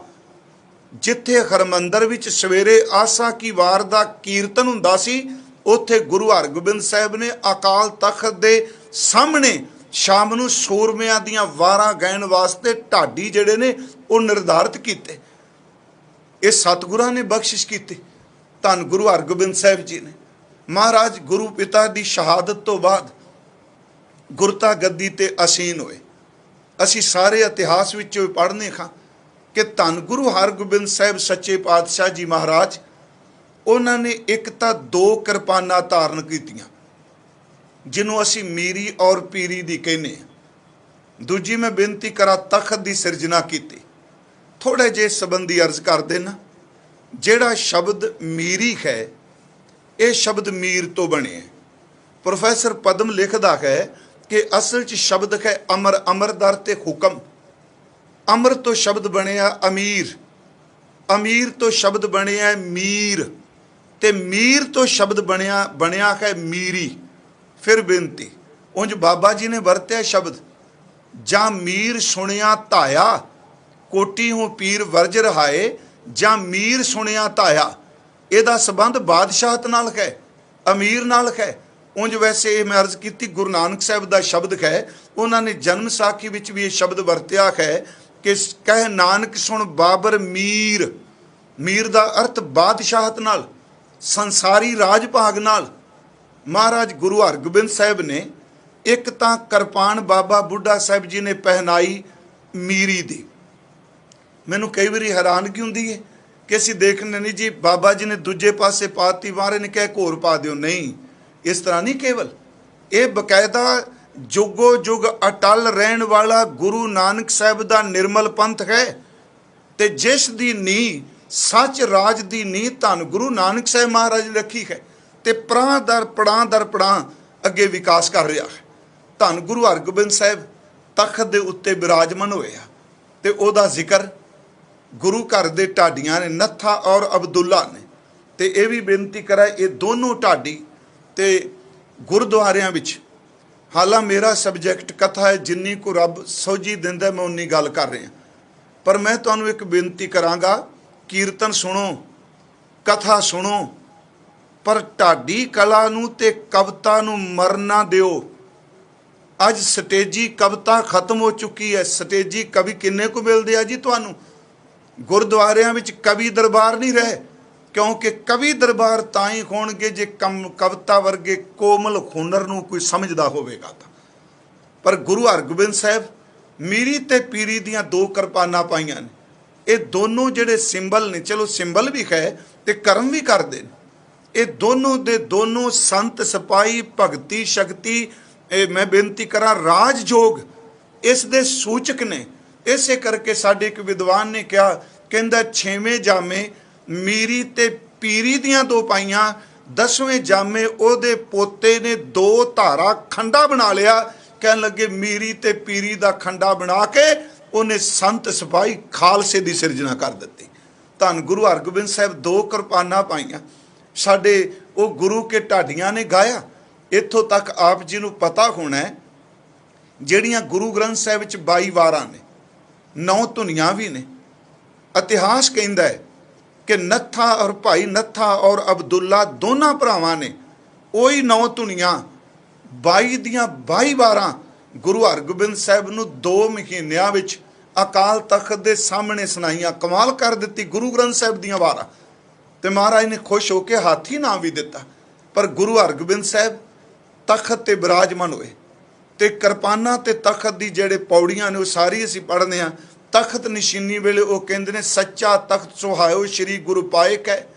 ਜਿੱਥੇ ਹਰਮੰਦਰ ਵਿੱਚ ਸਵੇਰੇ ਆਸਾ ਕੀ ਵਾਰ ਦਾ ਕੀਰਤਨ ਹੁੰਦਾ ਸੀ, ਉੱਥੇ ਗੁਰੂ ਹਰਗੋਬਿੰਦ ਸਾਹਿਬ ਨੇ ਅਕਾਲ ਤਖਤ ਦੇ ਸਾਹਮਣੇ ਸ਼ਾਮ ਨੂੰ ਸੂਰਮਿਆਂ ਦੀਆਂ ਵਾਰਾਂ ਗਾਇਣ ਵਾਸਤੇ ਢਾਡੀ ਜਿਹੜੇ ਨੇ ਉਹ ਨਿਰਧਾਰਿਤ ਕੀਤੇ। ਇਹ ਸਤਿਗੁਰਾਂ ਨੇ ਬਖਸ਼ਿਸ਼ ਕੀਤੀ, ਧੰਨ ਗੁਰੂ ਹਰਗੋਬਿੰਦ ਸਾਹਿਬ ਜੀ ਨੇ। ਮਹਾਰਾਜ ਗੁਰੂ ਪਿਤਾ ਦੀ ਸ਼ਹਾਦਤ ਤੋਂ ਬਾਅਦ ਗੁਰਤਾ ਗੱਦੀ ਤੇ ਆਸੀਨ ਹੋਏ। ਅਸੀਂ ਸਾਰੇ ਇਤਿਹਾਸ ਵਿੱਚੋਂ ਪੜ੍ਹਨੇ ਹਾਂ ਕਿ ਧੰਨ ਗੁਰੂ ਹਰਗੋਬਿੰਦ ਸਾਹਿਬ ਸੱਚੇ ਪਾਤਸ਼ਾਹ ਜੀ ਮਹਾਰਾਜ, ਉਹਨਾਂ ਨੇ ਇੱਕ ਤਾਂ 2 ਕਿਰਪਾਨਾਂ ਧਾਰਨ ਕੀਤੀਆਂ, ਜਿਹਨੂੰ ਅਸੀਂ ਮੀਰੀ ਔਰ ਪੀਰੀ ਦੀ ਕਹਿੰਦੇ ਹਾਂ। ਦੂਜੀ ਮੈਂ ਬੇਨਤੀ ਕਰਾਂ, ਤਖਤ ਦੀ ਸਿਰਜਣਾ ਕੀਤੀ। ਥੋੜ੍ਹੇ ਜਿਹੇ ਸੰਬੰਧੀ ਅਰਜ਼ ਕਰ ਦੇਣਾ। ਜਿਹੜਾ ਸ਼ਬਦ ਮੀਰੀ ਹੈ, ਇਹ ਸ਼ਬਦ ਮੀਰ ਤੋਂ ਬਣਿਆ। ਪ੍ਰੋਫੈਸਰ ਪਦਮ ਲਿਖਦਾ ਹੈ ਕਿ ਅਸਲ 'ਚ ਸ਼ਬਦ ਹੈ ਅਮਰ, ਅਮਰਦਰ ਤੇ ਹੁਕਮ। ਅਮਰ ਤੋਂ ਸ਼ਬਦ ਬਣਿਆ ਅਮੀਰ, ਅਮੀਰ ਤੋਂ ਸ਼ਬਦ ਬਣਿਆ ਮੀਰ, ਤੇ ਮੀਰ ਤੋਂ ਸ਼ਬਦ ਬਣਿਆ ਹੈ ਮੀਰੀ। ਫਿਰ ਬੇਨਤੀ, ਉਂਝ ਬਾਬਾ ਜੀ ਨੇ ਵਰਤਿਆ ਸ਼ਬਦ, ਜਾਂ ਮੀਰ ਸੁਣਿਆ ਧਾਇਆ, ਕੋਟੀ ਹੂੰ ਪੀਰ ਵਰਜ ਰਹਾਏ, ਜਾਂ ਮੀਰ ਸੁਣਿਆ ਧਾਇਆ। ਇਹਦਾ ਸੰਬੰਧ ਬਾਦਸ਼ਾਹਤ ਨਾਲ ਹੈ, ਅਮੀਰ ਨਾਲ ਹੈ। ਉਂਝ ਵੈਸੇ ਇਹ ਮੈਂ ਅਰਜ਼ ਕੀਤੀ, ਗੁਰੂ ਨਾਨਕ ਸਾਹਿਬ ਦਾ ਸ਼ਬਦ ਹੈ, ਉਹਨਾਂ ਨੇ ਜਨਮ ਸਾਖੀ ਵਿੱਚ ਵੀ ਇਹ ਸ਼ਬਦ ਵਰਤਿਆ ਹੈ ਕਿ ਕਹਿ ਨਾਨਕ ਸੁਣ ਬਾਬਰ ਮੀਰ। ਮੀਰ ਦਾ ਅਰਥ ਬਾਦਸ਼ਾਹਤ ਨਾਲ, ਸੰਸਾਰੀ ਰਾਜ ਭਾਗ ਨਾਲ। ਮਹਾਰਾਜ ਗੁਰੂ ਹਰਗੋਬਿੰਦ ਸਾਹਿਬ ਨੇ ਇੱਕ ਤਾਂ ਕਿਰਪਾਨ ਬਾਬਾ ਬੁੱਢਾ ਸਾਹਿਬ ਜੀ ਨੇ ਪਹਿਨਾਈ ਮੀਰੀ ਦੀ। ਮੈਨੂੰ ਕਈ ਵਾਰੀ ਹੈਰਾਨਗੀ ਹੁੰਦੀ ਹੈ ਕਿ ਅਸੀਂ ਦੇਖਦੇ ਨਹੀਂ ਜੀ, ਬਾਬਾ ਜੀ ਨੇ ਦੂਜੇ ਪਾਸੇ ਪਾਤੀ, ਵਾਰੇ ਨੇ ਕਿਹਾ ਘੋਰ ਪਾ ਦਿਓ। ਨਹੀਂ, ਇਸ ਤਰ੍ਹਾਂ ਨਹੀਂ। ਕੇਵਲ ਇਹ ਬਕਾਇਦਾ ਜੁਗੋ ਜੁਗ ਅਟਲ ਰਹਿਣ ਵਾਲਾ ਗੁਰੂ ਨਾਨਕ ਸਾਹਿਬ ਦਾ ਨਿਰਮਲ ਪੰਥ ਹੈ, ਤੇ ਜਿਸ ਦੀ ਨੀਂਹ ਸੱਚ ਰਾਜ ਦੀ ਨੀਂਹ ਧੰਨ ਗੁਰੂ ਨਾਨਕ ਸਾਹਿਬ ਮਹਾਰਾਜ ਨੇ ਰੱਖੀ ਹੈ, ਤੇ ਪੜਾਂ ਦਰ ਪੜਾਂ ਅੱਗੇ ਵਿਕਾਸ ਕਰ ਰਿਹਾ ਹੈ। ਧੰਨ ਗੁਰੂ ਹਰਗੋਬਿੰਦ ਸਾਹਿਬ ਤਖਤ ਦੇ ਉੱਤੇ ਬਿਰਾਜਮਾਨ ਹੋਏ ਆ, ਤੇ ਉਹਦਾ ਜ਼ਿਕਰ ਗੁਰੂ ਘਰ ਦੇ ਢਾਡੀਆਂ ਨੇ, ਨੱਥਾ ਔਰ ਅਬਦੁੱਲਾ ਨੇ। ਤੇ ਇਹ ਵੀ ਬੇਨਤੀ ਕਰਾਂ, ਇਹ ਦੋਨੋਂ ਢਾਡੀ ਤੇ ਗੁਰਦੁਆਰਿਆਂ ਵਿੱਚ, ਹਾਲਾਂ ਮੇਰਾ ਸਬਜੈਕਟ ਕਥਾ ਹੈ, ਜਿੰਨੀ ਕੋ ਰੱਬ ਸੋਝੀ ਦਿੰਦਾ ਮੈਂ ਉਨੀ ਗੱਲ ਕਰ ਰਿਹਾ, ਪਰ ਮੈਂ ਤੁਹਾਨੂੰ ਇੱਕ ਬੇਨਤੀ ਕਰਾਂਗਾ, ਕੀਰਤਨ ਸੁਣੋ, ਕਥਾ ਸੁਣੋ, ਪਰ ਢਾਡੀ ਕਲਾ ਨੂੰ ਤੇ ਕਵਿਤਾ ਨੂੰ ਮਰਨ ਨਾ ਦਿਓ। ਅੱਜ ਸਟੇਜੀ ਕਵਿਤਾ ਖਤਮ ਹੋ ਚੁੱਕੀ ਹੈ। ਸਟੇਜੀ ਕਵੀ ਕਿੰਨੇ ਕੁ ਮਿਲਦੇ ਆ ਜੀ ਤੁਹਾਨੂੰ? ਗੁਰਦੁਆਰਿਆਂ ਵਿੱਚ ਕਵੀ ਦਰਬਾਰ ਨਹੀਂ ਰਹੇ, ਕਿਉਂਕਿ ਕਵੀ ਦਰਬਾਰ ਤਾਂ ਹੀ ਹੋਣਗੇ ਜੇ ਕਵਿਤਾ ਵਰਗੇ ਕੋਮਲ ਹੁਨਰ ਨੂੰ ਕੋਈ ਸਮਝਦਾ ਹੋਵੇਗਾ ਤਾਂ। ਪਰ ਗੁਰੂ ਹਰਗੋਬਿੰਦ ਸਾਹਿਬ ਮੀਰੀ ਤੇ ਪੀਰੀ ਦੀਆਂ 2 ਕਿਰਪਾਨਾਂ ਪਾਈਆਂ ਨੇ। ਇਹ ਦੋਨੋਂ ਜਿਹੜੇ ਸਿੰਬਲ ਨੇ, ਚਲੋ ਸਿੰਬਲ ਵੀ ਹੈ ਤੇ ਕਰਮ ਵੀ ਕਰਦੇ ਨੇ, ਇਹ ਦੋਨੋਂ ਦੇ ਦੋਨੋਂ ਸੰਤ ਸਿਪਾਹੀ ਭਗਤੀ ਸ਼ਕਤੀ, ਇਹ ਮੈਂ ਬੇਨਤੀ ਕਰਾਂ ਰਾਜ ਜੋਗ, ਇਸ ਦੇ ਸੂਚਕ ਨੇ। ਇਸੇ ਕਰਕੇ ਸਾਡੇ ਇੱਕ ਵਿਦਵਾਨ ਨੇ ਕਿਹਾ, ਕਹਿੰਦਾ 6ਵੇਂ ਜਾਮੇ ਮੀਰੀ ਤੇ ਪੀਰੀ ਦੀਆਂ 2 ਪਾਈਆਂ, 10ਵੇਂ ਜਾਮੇ ਉਹਦੇ ਪੋਤੇ ਨੇ 2 ਧਾਰਾ ਖੰਡਾ ਬਣਾ ਲਿਆ। ਕਹਿਣ ਲੱਗੇ ਮੀਰੀ ਤੇ ਪੀਰੀ ਦਾ ਖੰਡਾ ਬਣਾ ਕੇ ਉਹਨੇ ਸੰਤ ਸਿਪਾਹੀ ਖਾਲਸੇ ਦੀ ਸਿਰਜਣਾ ਕਰ ਦਿੱਤੀ। ਧੰਨ ਗੁਰੂ ਹਰਗੋਬਿੰਦ ਸਾਹਿਬ 2 ਕਿਰਪਾਨਾਂ ਪਾਈਆਂ। ਸਾਡੇ ਉਹ ਗੁਰੂ ਕੇ ਢਾਡੀਆਂ ਨੇ ਗਾਇਆ। ਇੱਥੋਂ ਤੱਕ ਆਪ ਜੀ ਨੂੰ ਪਤਾ ਹੋਣਾ ਹੈ, ਜਿਹੜੀਆਂ ਗੁਰੂ ਗ੍ਰੰਥ ਸਾਹਿਬ ਵਿੱਚ 22 ਵਾਰਾਂ ਨੇ, 9 ਧੁਨੀਆਂ ਵੀ ਨੇ। ਇਤਿਹਾਸ ਕਹਿੰਦਾ ਹੈ ਕਿ ਨੱਥਾ ਔਰ ਭਾਈ ਨੱਥਾ ਔਰ ਅਬਦੁੱਲਾ ਦੋਨਾਂ ਭਰਾਵਾਂ ਨੇ ਉਹੀ 9 ਧੁਨੀਆਂ 22 ਦੀਆਂ 22 ਵਾਰਾਂ ਗੁਰੂ ਹਰਗੋਬਿੰਦ ਸਾਹਿਬ ਨੂੰ 2 ਮਹੀਨਿਆਂ ਵਿੱਚ ਅਕਾਲ ਤਖਤ ਦੇ ਸਾਹਮਣੇ ਸੁਣਾਈਆਂ। ਕਮਾਲ ਕਰ ਦਿੱਤੀ ਗੁਰੂ ਗ੍ਰੰਥ ਸਾਹਿਬ ਦੀਆਂ ਵਾਰਾਂ। ਤੇ ਮਹਾਰਾਜ ਨੇ ਖੁਸ਼ ਹੋ ਕੇ ਹਾਥੀ ਨਾਮ ਵੀ ਦਿੱਤਾ। ਪਰ ਗੁਰੂ ਹਰਗੋਬਿੰਦ ਸਾਹਿਬ ਤਖਤ ਤੇ ਬਿਰਾਜਮਾਨ ਹੋਏ, ਤੇ ਕਿਰਪਾਨਾਂ ਤੇ ਤਖਤ ਦੀ ਜਿਹੜੇ ਪੌੜੀਆਂ ਨੇ ਉਹ ਸਾਰੀ ਅਸੀਂ ਪੜ੍ਹਦੇ ਹਾਂ। ਤਖਤ ਨਿਸ਼ੀਨੀ ਵੇਲੇ ਉਹ ਕਹਿੰਦੇ ਨੇ, ਸੱਚਾ ਤਖਤ ਸੁਹਾਇਓ ਸ਼੍ਰੀ ਗੁਰੂ ਪਾਇਕ ਹੈ,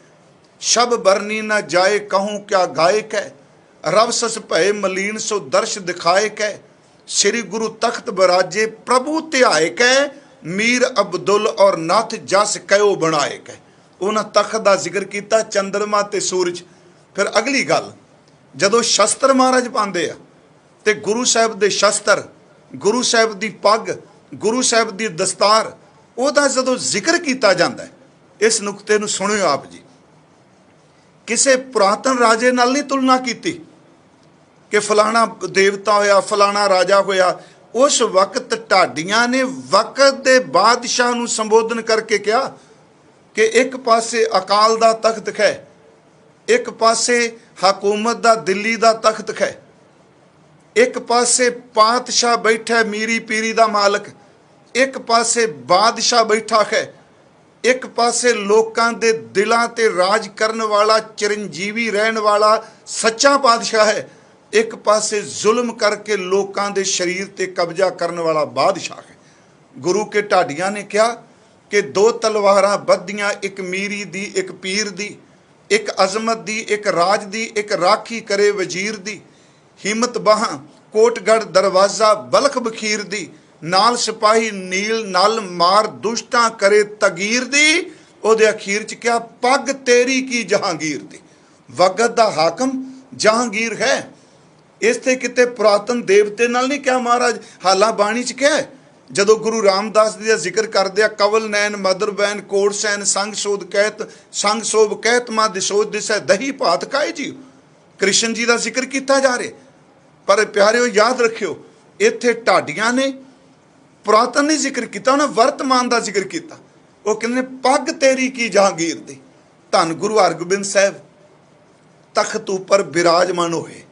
ਸ਼ਬ ਬਰਨੀ ਨਾ ਜਾਏ ਕਹੂੰ ਕਿਆ ਗਾਇਕ ਹੈ, ਰਬ ਸਸ ਭਏ ਮਲੀਨ ਸੋ ਦਰਸ਼ ਦਿਖਾਇਕ ਹੈ, ਸ਼੍ਰੀ ਗੁਰੂ ਤਖਤ ਬਰਾਜੇ ਪ੍ਰਭੂ ਧਿਆਇਕ ਹੈ, ਮੀਰ ਅਬਦੁੱਲ ਔਰ ਨਾਥ ਜਸ ਕਯੋ ਬਣਾਇਕ ਹੈ। ਉਹਨਾਂ ਤਖਤ ਦਾ ਜ਼ਿਕਰ ਕੀਤਾ, ਚੰਦਰਮਾ ਤੇ ਸੂਰਜ। ਫਿਰ ਅਗਲੀ ਗੱਲ, ਜਦੋਂ ਸ਼ਸਤਰ ਮਹਾਰਾਜ ਪਾਉਂਦੇ ਆ ਤੇ ਗੁਰੂ ਸਾਹਿਬ ਦੇ ਸ਼ਸਤਰ, ਗੁਰੂ ਸਾਹਿਬ ਦੀ ਪੱਗ, ਗੁਰੂ ਸਾਹਿਬ ਦੀ ਦਸਤਾਰ, ਉਹਦਾ ਜਦੋਂ ਜ਼ਿਕਰ ਕੀਤਾ ਜਾਂਦਾ ਹੈ, ਇਸ ਨੁਕਤੇ ਨੂੰ ਸੁਣਿਓ ਆਪ ਜੀ। ਕਿਸੇ ਪੁਰਾਤਨ ਰਾਜੇ ਨਾਲ ਨਹੀਂ ਤੁਲਨਾ ਕੀਤੀ ਕਿ ਫਲਾਣਾ ਦੇਵਤਾ ਹੋਇਆ, ਫਲਾਣਾ ਰਾਜਾ ਹੋਇਆ। ਉਸ ਵਕਤ ਢਾਡੀਆਂ ਨੇ ਵਕਤ ਦੇ ਬਾਦਸ਼ਾਹ ਨੂੰ ਸੰਬੋਧਨ ਕਰਕੇ ਕਿਹਾ, कि एक पासे अकाल दा तख्त है, एक पासे हकूमत दा दिल्ली दा तख्त है, एक पासे पातशाह बैठा मीरी पीरी दा मालक, एक पासे बादशाह बैठा है, एक पासे लोकां दे दिलां ते राज करन वाला चिरंजीवी रहन वाला सच्चा बादशाह है, एक पासे जुल्म करके लोकां दे शरीर ते कब्जा करन वाला बादशाह है। गुरु के ढाडियां ने कहा कि दो तलवारां बद्धियां, एक मीरी दी एक पीर दी, एक अजमत दी एक राज दी, एक राखी करे वजीर दी, हिम्मत बाहां कोटगढ़ दरवाजा बलख बखीर दी, नाल सिपाही नील नल मार दुष्टां करे तगीर दी। ओदे अखीर च क्या, पग तेरी की जहांगीर दी। वगत दा हाकम जहांगीर है। इस ते किते पुरातन देवते नाल नहीं क्या महाराज हाला बाणी च क्या है। जदों गुरु रामदास जी का जिक्र करदे आ, कवल नैन मदर बैन कोट सैन संग सोध कहत, संग सोभ कहत मां दिसोज दिसै दही भात काए जी। कृष्ण जी का जिक्र किया जा रहा। पर प्यारिओ याद रखियो, इत्थे ढाडियां ने पुरातन नहीं जिक्र किया, उन्हें वर्तमान का जिक्र किया। वो कहते पग तेरी की जहांगीर दी। धन गुरु हरगोबिंद साहब तख्त उपर विराजमान होए।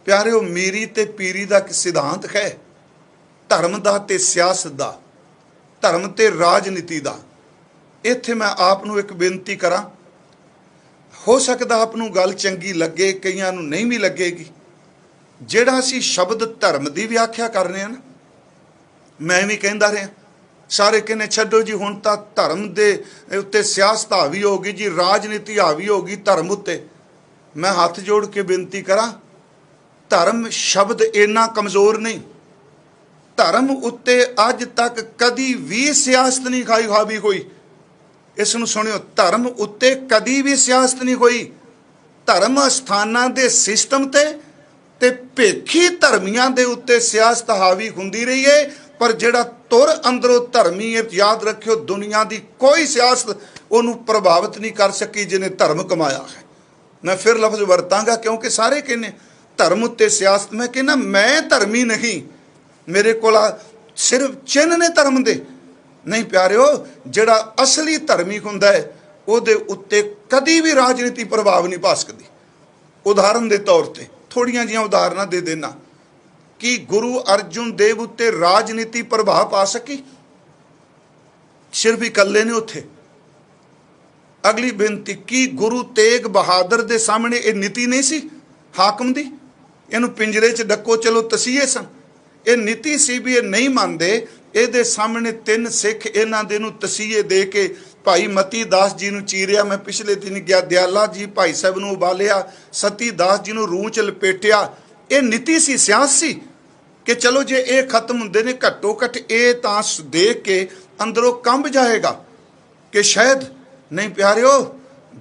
प्यारिओ मीरी ते पीरी का सिद्धांत है, धर्म का ते सियासत का, धर्म ते राजनीति का। इत्थे मैं आपनू एक बेनती करा, हो सकता आपनू गल चंगी लगे, कईयां नू नहीं भी लगेगी। जिहड़ा असीं शब्द धर्म की व्याख्या करने हैं ना, मैं भी कहता रहा, सारे कहने छड्डो जी हुण तां धर्म दे उत्ते सियासत हावी होगी जी, राजनीति हावी होगी धर्म उत्ते। मैं हाथ जोड़ के बेनती करा, धर्म शब्द इन्ना कमज़ोर नहीं। धर्म उत्ते अज तक कदी भी सियासत नहीं खाई हावी होई। इसनूं सुनियो, धर्म उत्ते कदी भी सियासत नहीं होई। धर्म अस्थानां दे सिस्टम ते भेखी धर्मियां दे उत्ते सियासत हावी हुंदी रही है। पर जिहड़ा तुर अंदरों धर्मी है, याद रखियो, दुनिया की कोई सियासत उन्होंने प्रभावित नहीं कर सकी जिन्हें धर्म कमाया है। मैं फिर लफ्ज वरतांगा क्योंकि सारे कहने धर्म उत्ते सियासत। मैं कहना मैं धर्मी नहीं, मेरे को सिर्फ चिन्ह ने धर्म दे नहीं। प्यारिओ, जिहड़ा असली धर्मी हुंदा है उहदे उत्ते कदी भी राजनीति प्रभाव नहीं पा सकदी। उदाहरण के तौर पर थोड़ियां जिहियां उदाहरणां दे देना कि गुरु अर्जुन देव उत्ते राजनीति प्रभाव पा सकी, सिर्फ इकल्ले ने उत्थे। अगली बेनती, कि गुरु तेग बहादुर दे सामने ये नीति नहीं सी हाकम दी, इनू पिंजरे च डको चलो तसीहे सन। ये नीति सी भी ये नहीं मानते, ये सामने तीन सिख इन्हां दे नूं तसीहे दे के भाई मती दास जी नूं चीरिया। मैं पिछले दिन गया, दयाला जी भाई साहब नूं उबालिया, सती दास जी नूं रूह च लपेटिया। ये नीति सी, सियासत सी कि चलो जे ये खत्म हुंदे ने, घट्टो घट ये तां देख के अंदरों कंब जाएगा कि शायद नहीं। प्यारिओ,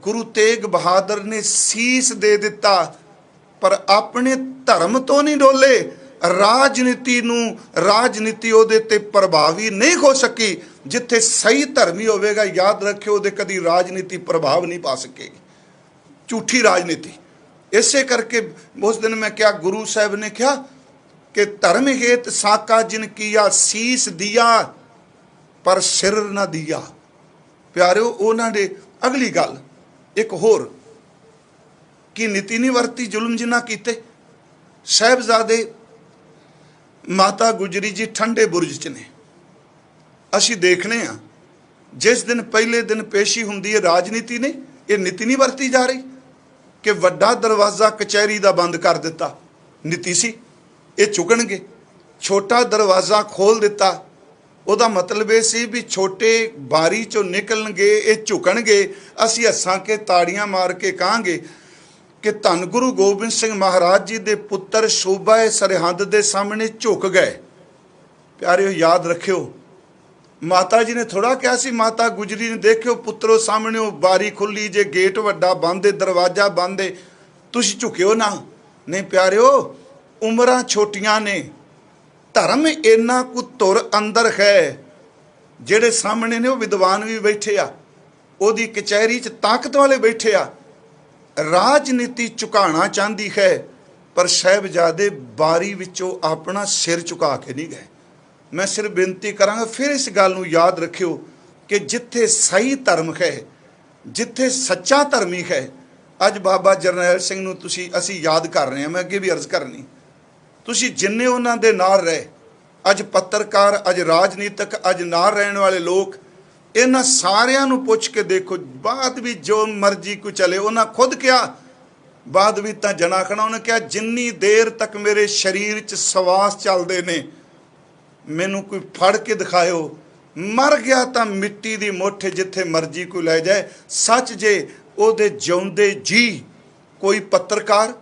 गुरु तेग बहादुर ने सीस दे दिता पर अपने धर्म तो नहीं डोले। राजनीति उहदे ते प्रभावी नहीं हो सकी। जिथे सही धर्मी होवेगा, याद रखियो, उहदे कदी राजनीति प्रभाव नहीं पा सकेगी, झूठी राजनीति। इसे करके उस दिन मैं क्या, गुरु साहब ने कहा कि धर्म हेत साका जिन किया, सीस दिया पर सिर न दिया। प्यारिओ, उन्होंने अगली गल एक होर कि नीति नहीं वरती, जुल्म जिन्ना कीते। साहिबजादे माता गुजरी जी ठंडे बुरज च ने। असीं देखने आ जिस दिन पहले दिन पेशी हुंदी है राजनीति ने, ये नीति नहीं वरती जा रही कि वड्डा दरवाज़ा कचहरी का बंद कर दिता। नीति सी ये चुकणगे, छोटा दरवाज़ा खोल दिता। ਉਹਦਾ मतलब ये सी भी छोटे बारी चों निकलणगे, ये झुकणगे। असीं हੱਸਾਂ के ताड़ियां मार के कहांगे कि धन गुरु गोबिंद सिंह महाराज जी दे पुत्र सूबा सरहद के सामने झुक गए। प्यारिओ, याद रखियो, माता जी ने थोड़ा कहा सी, माता गुजरी ने देखियो पुत्रो सामने बारी खुली जे, गेट वड्डा बंद है, दरवाजा बंद है, तुसीं झुकियो ना। नहीं प्यारिओ, उमरां छोटियां ने, धर्म इन्ना कु तुर अंदर है। जेड़े सामने ने वो विद्वान भी बैठे आ, ओदी कचहरी च ताकत वाले बैठे आ। राजनीति झुकाना चाहती है पर साहिबजादे बारी विचों अपना सिर झुका के नहीं गए। मैं सिर्फ बेनती करांगा, फिर इस गल नूं याद रखियो कि जिथे सही धर्म है, जिथे सच्चा धर्मी है, अज बाबा जरनैल सिंह नूं तुसीं असीं याद कर रहे हैं। मैं अगे भी अर्ज करनी, तुसीं जिन्ने उन्हां दे नाल रहे, अज पत्रकार, अज राजनीतिक, अज नाल रहण वाले लोग, इन्हां सारियां नूं पुछ के देखो, बाद भी जो मर्जी को चले। उन्हां खुद कहा, बाद भी तां जना खड़ा, उन्हें कहा जिन्नी देर तक मेरे शरीर च सवास चलते ने, मैनू कोई फड़ के दिखाओ, मर गया तो मिट्टी की मुठ जिथे मर्जी कोई लै जाए। सच जे उहदे जिउंदे जी कोई पत्रकार,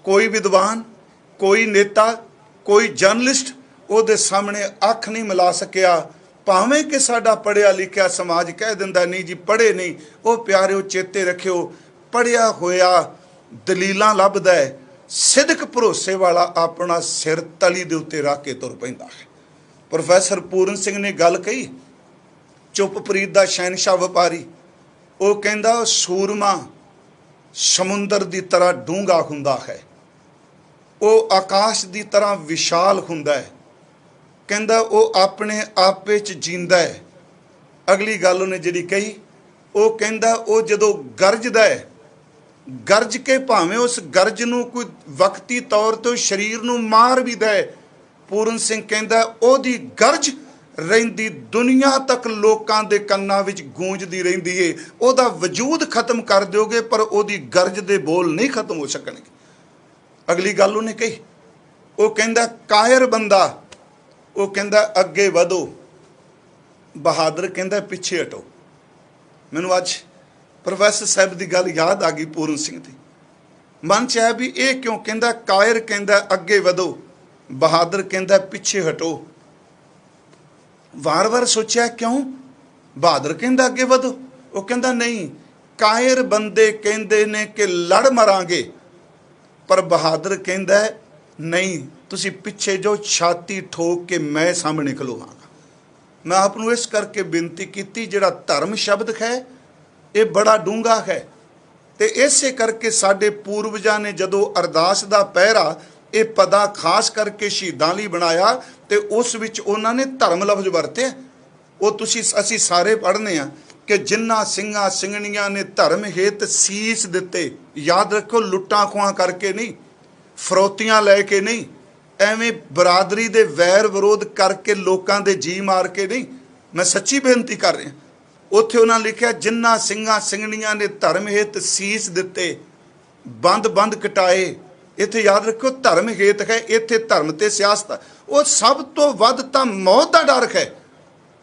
कोई विद्वान, कोई नेता, कोई जर्नलिस्ट उहदे सामने अख नहीं मिला सकिया, भावें कि साडा पढ़िया लिखिया समाज कह दिंदा नहीं जी पढ़े नहीं। वो प्यारिओ चेते रखियो, पढ़िया होया दलीलां लभदा है, सिदक भरोसे वाला अपना सिर तली दे उत्ते रख के तुर पैंदा है। प्रोफैसर पूरन सिंह ने गल कही, चुपप्रीत दा शहनशाह व्यापारी, वो कहंदा सूरमा समुंदर की तरह डूंगा हुंदा है, वो आकाश की तरह विशाल हुंदा है, कहंदा वो अपने आपे च जींदा है। अगली गल उन्हें जिहड़ी कही, वो कहंदा वो जदों गरजदा है, गरज के भावें उस गरज नूं कोई वक्ती तौर ते शरीर नूं मार भी दे, पूरन सिंह कहंदा ओहदी गरज रहिंदी दुनिया तक लोकां दे कन्नां विच गूंजदी रहिंदी है। ओहदा वजूद खत्म कर दोगे पर ओहदी गरज दे बोल नहीं खत्म हो सकणगे। अगली गल उन्हें कही, वो कहंदा कायर बंदा, वो कहंदा अगे वधो, बहादुर कहंदा पिछे हटो। मैनूं अज प्रोफैसर साहब की गल याद आ गई पूरन सिंह की, मन च आया भी ये क्यों कहंदा, कायर कहंदा अगे वधो, बहादुर कहंदा पिछे हटो। वार वार सोचा क्यों, बहादुर कहंदा अगे वधो, वो कहंदा नहीं, कायर बंदे कहंदे ने कि लड़ मरांगे, पर बहादुर कहंदा नहीं तुसी पिछे जो छाती ठोक के मैं सामने खलोवांगा। मैं आपनूं इस करके बेनती की, जिहड़ा धर्म शब्द है ये बड़ा डूंगा है, तो इसे करके साडे पूर्वजां ने जदों अरदास दा पहरा ये पदा खास करके शहीदां लई बनाया, तो उस विच उन्हां ने धर्म लफ्ज वरते। वो तुसी असी सारे पढ़ने आ कि जिन्हां सिंघां सिंघणियां ने धर्म हित सीस दिते। याद रखो, लुट्टां खुआं करके नहीं, फरौतियां लैके नहीं, एवें बरादरी दे वैर विरोध करके लोकां दे जी मार के नहीं। मैं सच्ची बेनती कर रहा, उत्थे उन्होंने लिखा जिन्हां सिंघां सिंघणियां ने धर्म हित सीस दिते, बंद बंद कटाए। इत्थे याद रखो धर्म हित है, इत्थे धर्म ते सियासत, वो सब तो वध तां मौत दा डर है,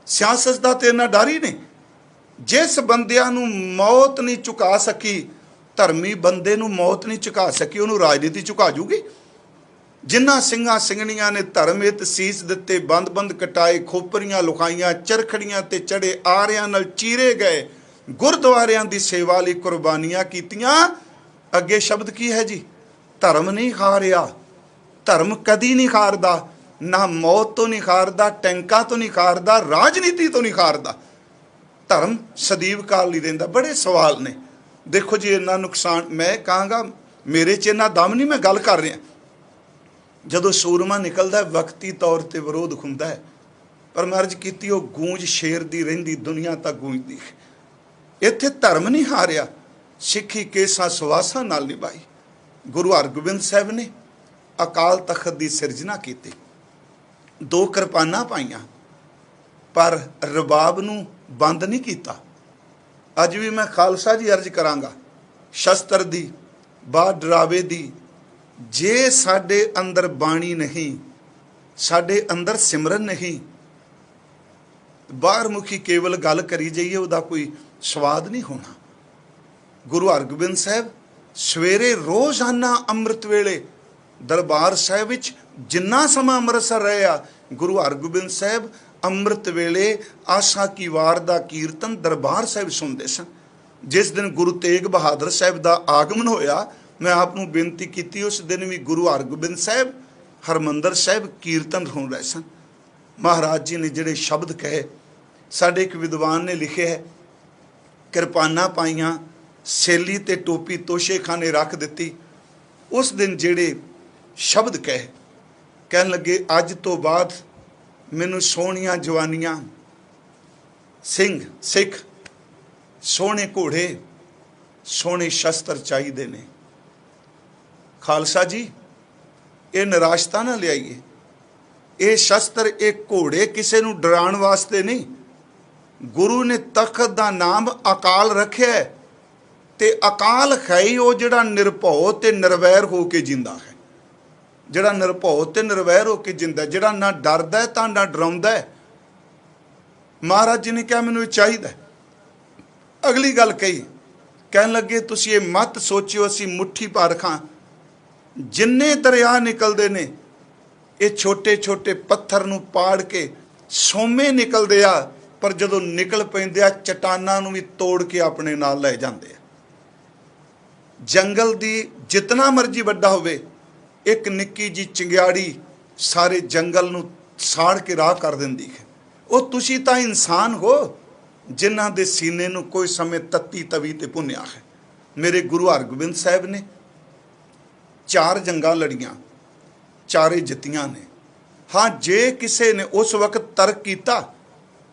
सियासत दा ते इन्ना डर ही नहीं। जिस बंदियां नूं मौत नहीं झुका सकी, धर्मी बंदे नूं मौत नहीं झुका सकी, उन्होंने राजनीति झुका जूगी। जिन्हां सिंघां सिंघणियां ने धर्म हित सीस दिते, बंद बंद कटाए, खोपरियां लुकाइयां, चरखड़ियां ते चढ़े, आरियां नाल चीरे गए, गुरद्वारियां दी सेवा लई कुर्बानियां कीतियां। अगे शब्द की है जी, धर्म नहीं हारिया, धर्म कदी नहीं हारदा, ना मौत तो नहीं हारदा, टैंकां तो नहीं हारदा, राजनीति तो नहीं हारदा, धर्म सਦੀव काल नहीं रहिंदा। बड़े सवाल ने, देखो जी इन्ना नुकसान, मैं कहांगा मेरे च इन्ना दम नहीं, मैं गल कर रहा। जदों सूरमा निकलदा वक्ती तौर पर विरोध हुंदा है, पर मैं अर्ज की वो गूंज शेर दी रहिंदी दुनिया तक गूंजदी है। इत्थे धर्म नहीं हारिया, सिੱਖੀ केसां सुवासां नाल निभाई। गुरु हरगोबिंद साहब ने अकाल तख्त की सिरजना की, 2 किरपानां पाईयां, पर रबाब नूं बंद नहीं किया। अज भी मैं खालसा जी अर्ज करांगा, शस्त्र दी बाह डरावे दी, जे साडे अंदर बाणी नहीं, साडे अंदर सिमरन नहीं, बाहर मुखी केवल गल करी जाइए, उहदा कोई स्वाद नहीं होना। गुरु हरगोबिंद साहब सवेरे रोज़ाना अमृत वेले दरबार साहिब विच जिन्ना समा अमृतसर रहे आ, गुरु हरगोबिंद साहब अमृत वेले आशा की वार दा कीर्तन दरबार साहिब सुनते सन। जिस दिन गुरु तेग बहादुर साहब का आगमन होया, मैं आपनूं बेनती की, उस दिन भी गुरु हरगोबिंद साहब हरमंदर साहब कीर्तन सुन रहे सन। महाराज जी ने जिहड़े शब्द कहे, साडे एक विद्वान ने लिखे है, किरपानां पाईयां, सैली ते टोपी तोशे खाने रख दिती। उस दिन जिहड़े शब्द कहे, कहन लगे अज तो बाद मैनू सोहणियां जवानियां ਸਿੰਘ ਸਿੱਖ ਸੋਹਣੇ ਘੋੜੇ ਸੋਹਣੇ ਸ਼ਸਤਰ ਚਾਹੀਦੇ ਨੇ। ਖਾਲਸਾ ਜੀ, ਇਹ ਨਿਰਾਸ਼ਤਾ ਨਾ ਲਿਆਈਏ। ਇਹ ਸ਼ਸਤਰ, ਇਹ ਘੋੜੇ ਕਿਸੇ ਨੂੰ ਡਰਾਉਣ ਵਾਸਤੇ ਨਹੀਂ। ਗੁਰੂ ਨੇ ਤਖਤ ਦਾ ਨਾਮ ਅਕਾਲ ਰੱਖਿਆ ਹੈ, ਤੇ ਅਕਾਲ ਹੈ ਹੀ ਉਹ ਜਿਹੜਾ ਨਿਰਭਉ ਤੇ ਨਿਰਵੈਰ ਹੋ ਕੇ ਜਿੰਦਾ ਹੈ। ਜਿਹੜਾ ਨਿਰਭਉ ਤੇ ਨਿਰਵੈਰ ਹੋ ਕੇ ਜਿੰਦਾ, ਜਿਹੜਾ ਨਾ ਡਰਦਾ ਤਾਂ ਨਾ ਡਰਾਉਂਦਾ। ਮਹਾਰਾਜ ਜੀ ਨੇ ਕਿਹਾ ਮੈਨੂੰ ਇਹ ਚਾਹੀਦਾ। ਅਗਲੀ ਗੱਲ ਕਹੀ, ਕਹਿਣ ਲੱਗੇ ਤੁਸੀਂ ਇਹ ਮਤ ਸੋਚਿਓ ਅਸੀਂ ਮੁੱਠੀ ਭਰ ਖਾਂ। ਜਿੰਨੇ ਦਰਿਆ ਨਿਕਲਦੇ ਨੇ ਇਹ ਛੋਟੇ ਛੋਟੇ ਪੱਥਰ ਨੂੰ ਪਾੜ ਕੇ ਸੋਮੇ ਨਿਕਲਦੇ ਆ, ਪਰ ਜਦੋਂ ਨਿਕਲ ਪੈਂਦੇ ਆ ਚਟਾਨਾਂ ਨੂੰ ਵੀ ਤੋੜ ਕੇ ਆਪਣੇ ਨਾਲ ਲੈ ਜਾਂਦੇ ਆ। ਜੰਗਲ ਦੀ ਜਿਤਨਾ ਮਰਜੀ ਵੱਡਾ ਹੋਵੇ, ਇੱਕ ਨਿੱਕੀ ਜੀ ਚਿੰਗਿਆੜੀ ਸਾਰੇ ਜੰਗਲ ਨੂੰ ਸਾੜ ਕੇ ਰਾਹ ਕਰ ਦਿੰਦੀ ਹੈ। ਉਹ ਤੁਸੀਂ ਤਾਂ ਇਨਸਾਨ ਹੋ ਜਿਨ੍ਹਾਂ ਦੇ ਸੀਨੇ ਨੂੰ ਕੋਈ ਸਮੇਂ ਤੱਤੀ ਤਵੀ ਤੇ ਭੁੰਨਿਆ ਹੈ। ਮੇਰੇ ਗੁਰੂ ਹਰਗੋਬਿੰਦ ਸਾਹਿਬ ਨੇ 4 ਜੰਗਾਂ ਲੜੀਆਂ, ਚਾਰੇ ਜਿੱਤੀਆਂ ਨੇ। ਹਾਂ, ਜੇ ਕਿਸੇ ਨੇ ਉਸ ਵਕਤ ਤਰਕ ਕੀਤਾ